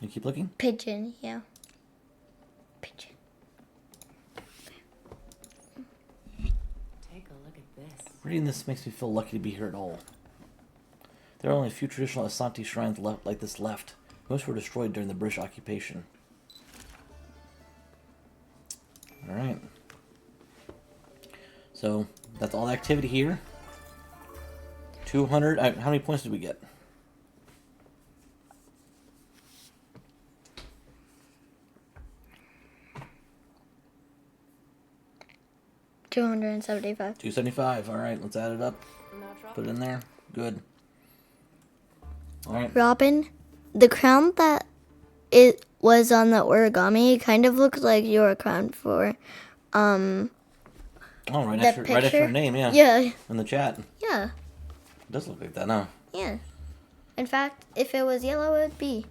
You keep looking? Pigeon, yeah. Pigeon. Take a look at this. Reading this makes me feel lucky to be here at all. There are only a few traditional Asante shrines left like this left. Most were destroyed during the British occupation. Alright. So, that's all the activity here. 200... how many points did we get? $275. 275. Alright, let's add it up. No trouble. Put it in there. Good. Alright. Robin, the crown that it was on the origami kind of looks like your crown for Oh, right that after, right after picture? her name, yeah. Yeah. In the chat. It Yeah. does look like that, huh? Yeah. In fact, if it was yellow, it would be.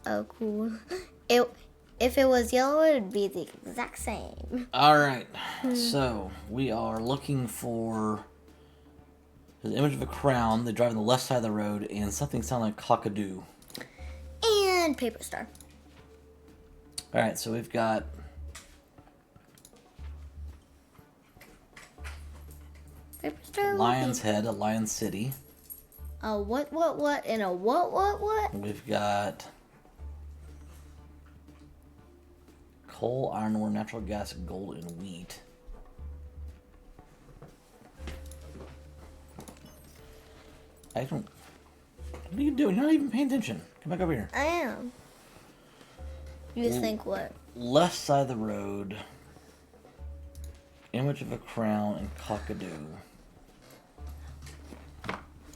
Oh, cool. If it was yellow, it would be the exact same. Alright. So, we are looking for the image of a crown. They drive on the left side of the road, and something sound like cockadoo. And paper star. Alright, so we've got Paper star. Lion's Head, a Lion City. A what, and a what? We've got coal, iron ore, natural gas, gold, and wheat. I don't... What are you doing? You're not even paying attention. Come back over here. I am. You think what? Left side of the road. Image of a crown and cockadoo.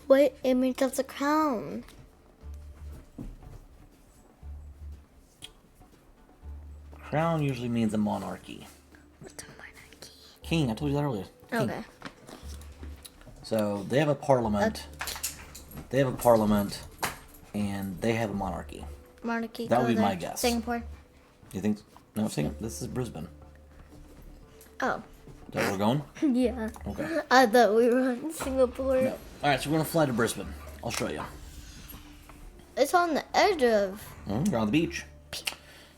What image of the crown? Crown usually means a monarchy. What's a monarchy? King, I told you that earlier. King. Okay. So they have a parliament. They have a parliament, and they have a monarchy. Monarchy. That would be go my there. guess. Singapore. You think? No, Singapore. This is Brisbane. Oh. Is that where we're going? Yeah. Okay. I thought we were in Singapore. No. All right, so we're gonna fly to Brisbane. I'll show you. It's on the edge of. You're on the beach.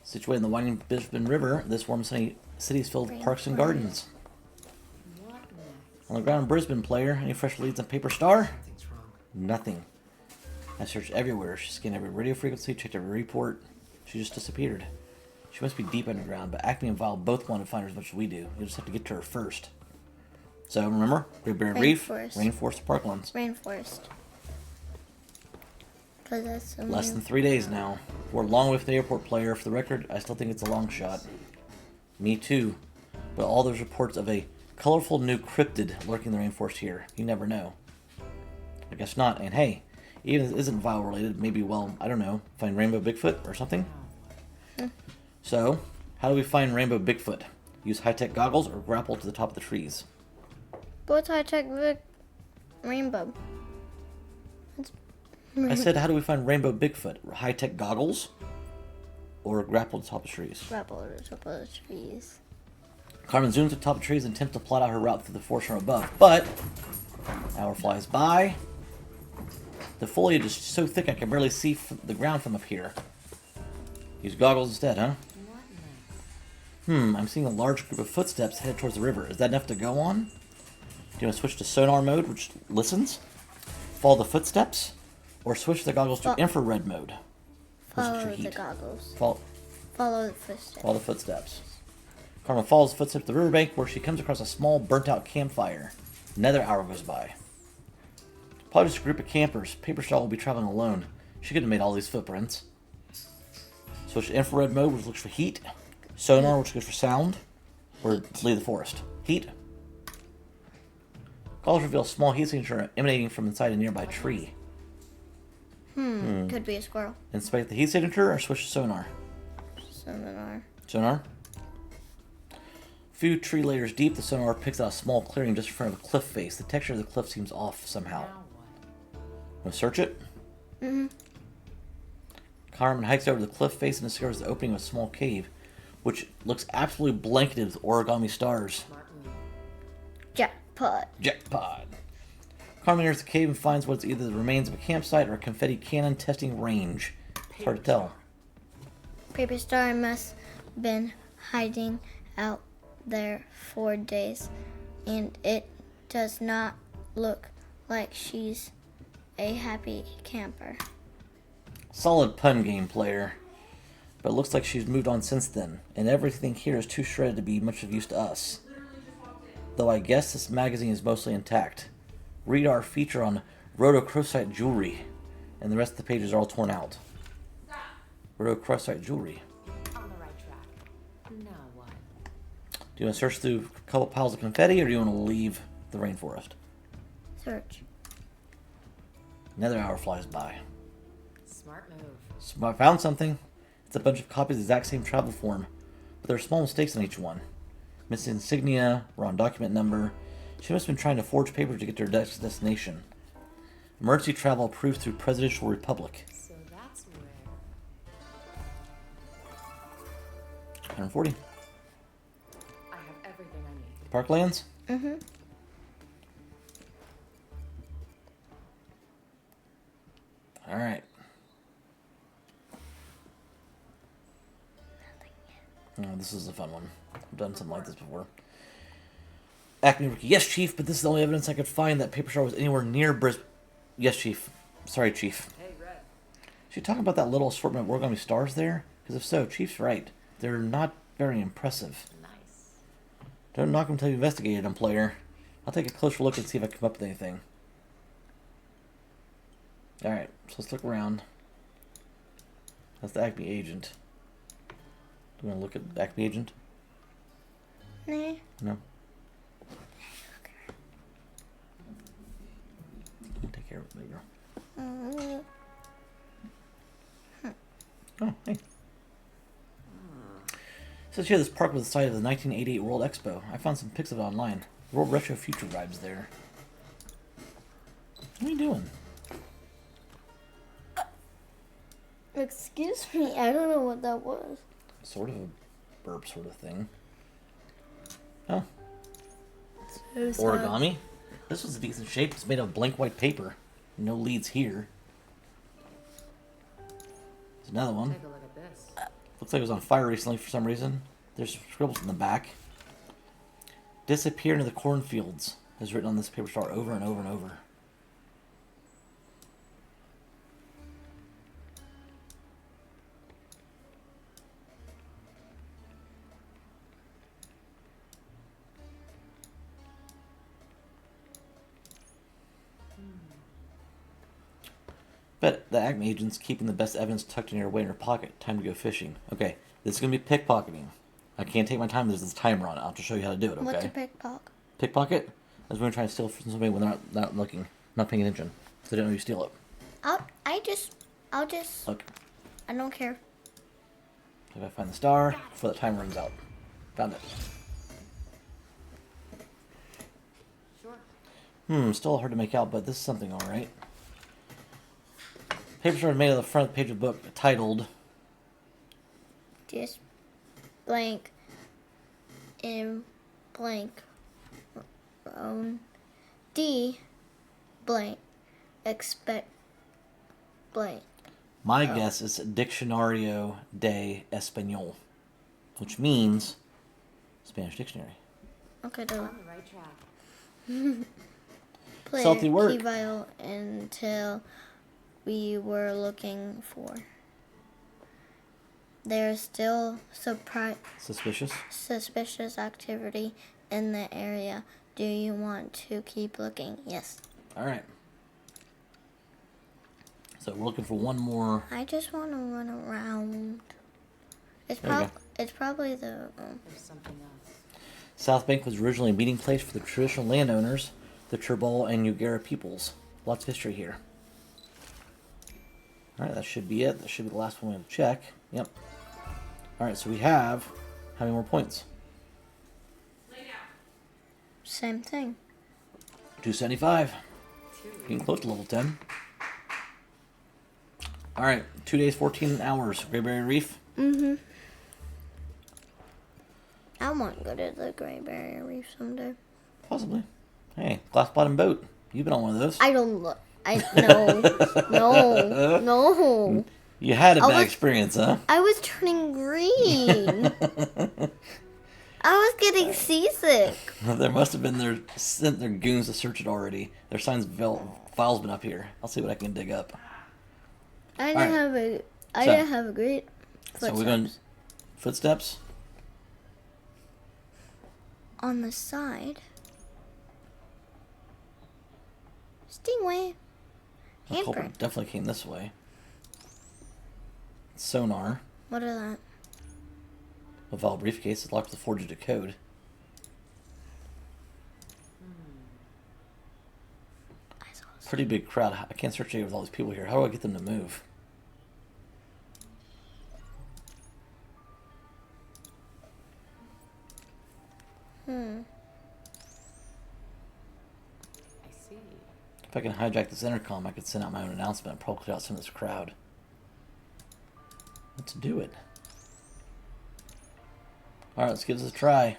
Situated in the winding Brisbane River, this warm sunny city is filled with parks and gardens. What next? On the ground in Brisbane, player. Any fresh leads on Paper Star? Something's wrong. Nothing. I searched everywhere. She scanned every radio frequency, checked every report. She just disappeared. She must be deep underground, but Acme and Vile both want to find her as much as we do. You'll just have to get to her first. So remember, Great Barrier Reef, Rainforest, Parklands. Rainforest. Because that's the Less than 3 days now. We're a long way from the airport, player. For the record, I still think it's a long shot. Me too. But all those reports of a colorful new cryptid lurking in the rainforest here. You never know. I guess not. And hey, even if it isn't Vile related, maybe, well, I don't know, find Rainbow Bigfoot or something? So, how do we find Rainbow Bigfoot? Use high-tech goggles or grapple to the top of the trees? What's high-tech rainbow? I said, how do we find Rainbow Bigfoot? High-tech goggles or grapple to the top of the trees? Grapple to the top of the trees. Carmen zooms to the top of the trees and attempts to plot out her route through the forest from above, but an hour flies by. The foliage is so thick I can barely see the ground from up here. Use goggles instead, huh? I'm seeing a large group of footsteps headed towards the river. Is that enough to go on? Do you want to switch to sonar mode, which listens? Follow the footsteps? Or switch the goggles to infrared mode? Follow the goggles. Follow Follow the footsteps. the footsteps. Carmen follows the footsteps to the riverbank where she comes across a small burnt-out campfire. Another hour goes by. Probably just a group of campers. Paper Star will be traveling alone. She could have made all these footprints. Switch to infrared mode, which looks for heat. Sonar, which goes for sound. Or leave the forest. Heat. Goggles reveal a small heat signature emanating from inside a nearby tree. Could be a squirrel. Inspect the heat signature or switch to sonar. Sonar. Sonar. Few tree layers deep, the sonar picks out a small clearing just in front of a cliff face. The texture of the cliff seems off somehow. Now what? Want to search it? Carmen hikes over the cliff face and discovers the opening of a small cave, which looks absolutely blanketed with origami stars. Smart move. Jackpot. Jackpot. Carmen enters the cave and finds what's either the remains of a campsite or a confetti cannon testing range. It's hard to tell. Paper Star must have been hiding out there for days, and it does not look like she's a happy camper. Solid pun game, player. But it looks like she's moved on since then, and everything here is too shredded to be much of use to us. Though I guess this magazine is mostly intact. Read our feature on rhodochrosite jewelry, and the rest of the pages are all torn out. Rhodochrosite jewelry. On the right track. Now what? Do you want to search through a couple piles of confetti, or do you want to leave the rainforest? Search. Another hour flies by. Smart move. So I found something. It's a bunch of copies of the exact same travel form, but there are small mistakes on each one. Missing insignia, wrong document number. She must have been trying to forge papers to get to her destination. Emergency travel approved through Presidential Republic. So that's where. 140. I have everything I need. Parklands? Alright. Oh, this is a fun one. I've done something like this before. Acme Rookie. Yes, Chief, but this is the only evidence I could find that Paper Star was anywhere near Brisbane. Yes, Chief. Sorry, Chief. Hey, Red. Should you talk about that little assortment of origami stars there? Because if so, Chief's right. They're not very impressive. Nice. Don't knock them until you investigated them, player. I'll take a closer look and see if I can come up with anything. Alright, so let's look around. That's the Acme agent. Do you want to look at the Acme agent? Nah. No? Take care of it later. Oh, hey. Says here this park was the site of the 1988 World Expo. I found some pics of it online. World Retro Future vibes there. What are you doing? Excuse me, I don't know what that was. Sort of a burp sort of thing. Oh, So sad. origami? This was a decent shape. It's made of blank white paper. No leads here. There's another one. Take a look at this. Looks like it was on fire recently for some reason. There's some scribbles in the back. Disappear into the cornfields is written on this paper star over and over and over. Bet the Acme agent's keeping the best evidence tucked in her away in her pocket. Time to go fishing. Okay, this is going to be pickpocketing. I can't take my time. There's this timer on it. I'll just show you how to do it, okay? What's a pickpocket? Pickpocket? That's when you're trying to steal from somebody when they're not looking, not paying attention. So they don't know you steal it. I'll just. Look, I don't care. if I find the star before the timer runs out. Found it. Sure. Still hard to make out, but this is something alright. Paper star made on the front of the page of the book titled Just blank in blank. D blank expect blank. My guess is Diccionario de Español, which means Spanish dictionary. Okay, On don't the right track. play Salty work. key vital until we were looking for. There's still Suspicious? suspicious activity in the area. Do you want to keep looking? Yes. Alright. So we're looking for one more. I just want to run around. It's There you go. it's probably the There's something else. South Bank was originally a meeting place for the traditional landowners, the Turrbal and Ugara peoples. Lots of history here. Alright, that should be it. That should be the last one we have to check. Yep. Alright, so we have how many more points? same thing. 275. Getting close to level 10. Alright, 2 days, 14 hours. Great Barrier Reef. I want to go to the Great Barrier Reef someday. Possibly. Hey, glass bottom boat. You've been on one of those. I don't look. No. You had a I bad was- experience, huh? I was turning green. I was getting seasick. There must have been sent their goons to search it already. Their file's been up here. I'll see what I can dig up. I Alright. didn't have a great So we're going footsteps. on the side. Stingray. The culprit Handprint. definitely came this way. Sonar. What is that? A valid briefcase is locked with a 4-digit code. I saw this. Pretty big crowd. I can't search it with all these people here. How do I get them to move? I see. If I can hijack this intercom, I could send out my own announcement and probably clear out some of this crowd. Let's do it. Alright, let's give this a try.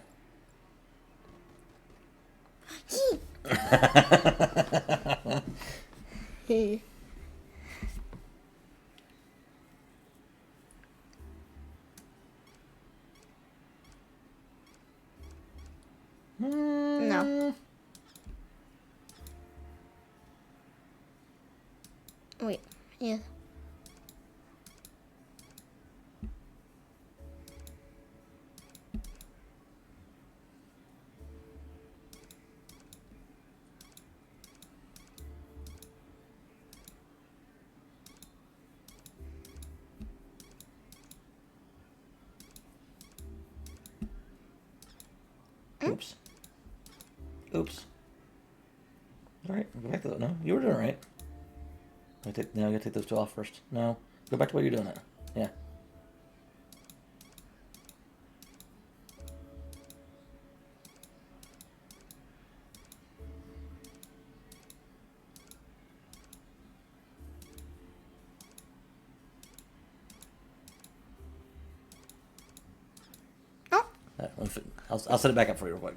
No. Wait. Yeah. Oops. Oops. Alright, go back to that. No, you were doing it right. Now I gotta take those two off first. No, go back to where you're doing it. Yeah. Oh. I'll set it back up for you real quick.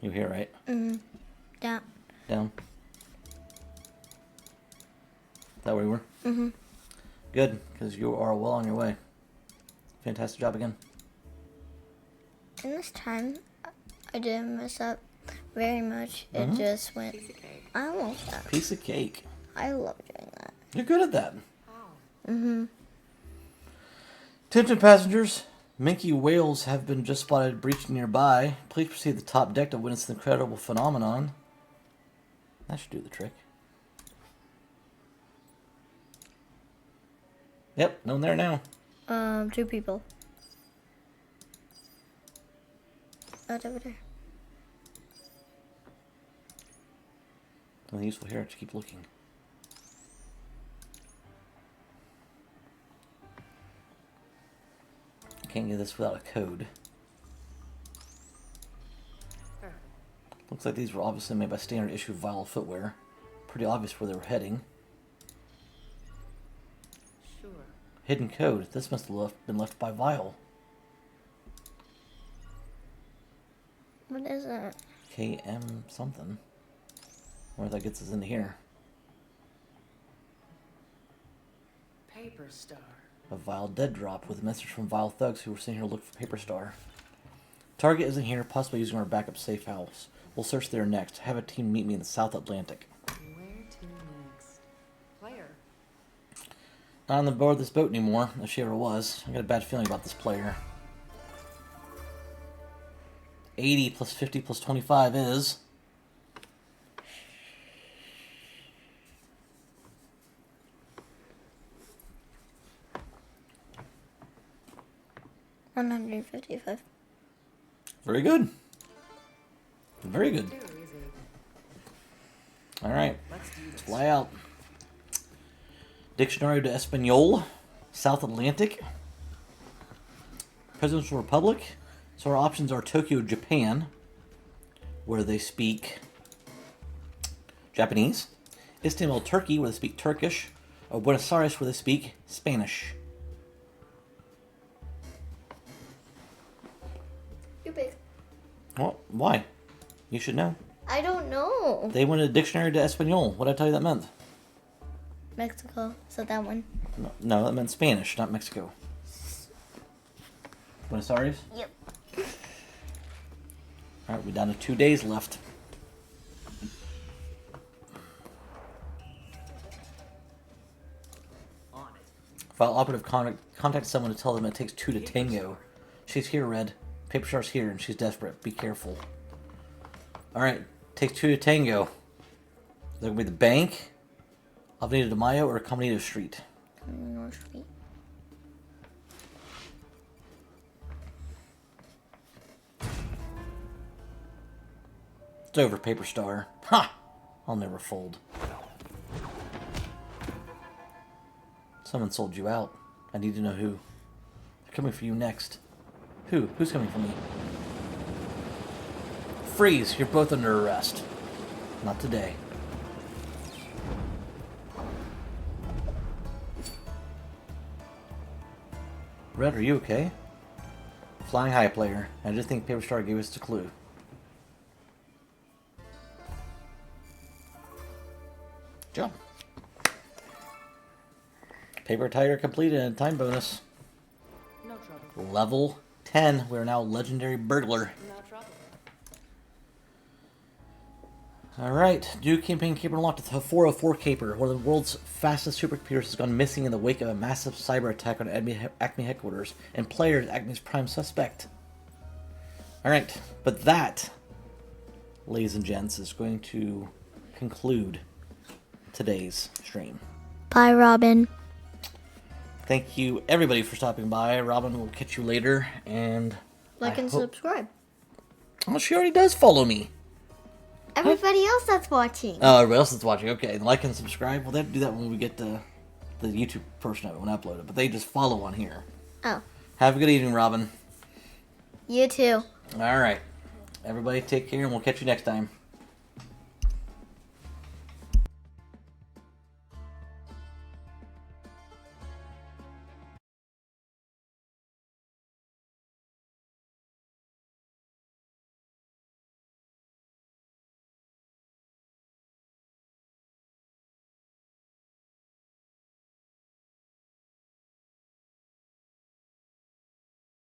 You here, right? Down. Down. Is that where you were? Mm-hmm. Good, because you are well on your way. Fantastic job again. And this time, I didn't mess up very much. It just went. Piece of cake. I almost got it. Piece of cake. I love doing that. You're good at that. How? Attention passengers, Minke whales have been just spotted breaching nearby. Please proceed to the top deck to witness the incredible phenomenon. That should do the trick. Yep, no one there now. 2 people. Oh, it's over there. Nothing useful here. Just keep looking. Can't get this without a code. Perfect. Looks like these were obviously made by standard issue Vial footwear. Pretty obvious where they were heading. Sure. Hidden code. This must have been left by Vial. What is it? KM something. Where that gets us into here. Paper Star. A Vile dead drop with a message from Vile thugs who were sent here to look for Paper Star. Target isn't here, possibly using our backup safe house. We'll search there next. Have a team meet me in the South Atlantic. Where to next? Player. Not on the board of this boat anymore, if she ever was. I got a bad feeling about this player. 80 plus 50 plus 25 is... 155. Very good. Very good. Too easy. Alright, Let's do this. fly out. Dictionary de Espanol, South Atlantic, Presidential Republic. So our options are Tokyo, Japan, where they speak Japanese, Istanbul, Turkey, where they speak Turkish, or Buenos Aires, where they speak Spanish. You're big. Well, why? You should know. I don't know. They went to Dictionary de Espanol. What did I tell you that meant? Mexico. So that one. No, that meant Spanish, not Mexico. Buenos Aires? Yep. Alright, we're down to 2 days left. On it. File operative contact someone to tell them it takes 2 to tango. She's here, Red. Paper Star's here, and she's desperate. Be careful. Alright, takes 2 to tango. That could be the bank, Avenida de Mayo, or Caminito Street. North Street. It's over, Paper Star. Ha! I'll never fold. Someone sold you out. I need to know who. They're coming for you next. Who? Who's coming for me? Freeze! You're both under arrest. Not today. Red, are you okay? Flying high, player. I just think Paper Star gave us a clue. Jump. Paper Tiger completed and time bonus. No trouble. Level 10. We are now legendary burglar. No trouble. Alright. New campaign caper unlocked. The 404 caper. One of the world's fastest supercomputers has gone missing in the wake of a massive cyber attack on Acme headquarters. And player is Acme's prime suspect. Alright. But that, ladies and gents, is going to conclude today's stream. Bye, Robin. Thank you, everybody, for stopping by. Robin will catch you later, and Like and subscribe. Oh, she already does follow me. Everybody else that's watching. Oh, everybody else that's watching. Okay, like and subscribe. Well, they have to do that when we get to the YouTube portion of it, when I upload it. But they just follow on here. Oh. Have a good evening, Robin. You too. All right. Everybody take care, and we'll catch you next time.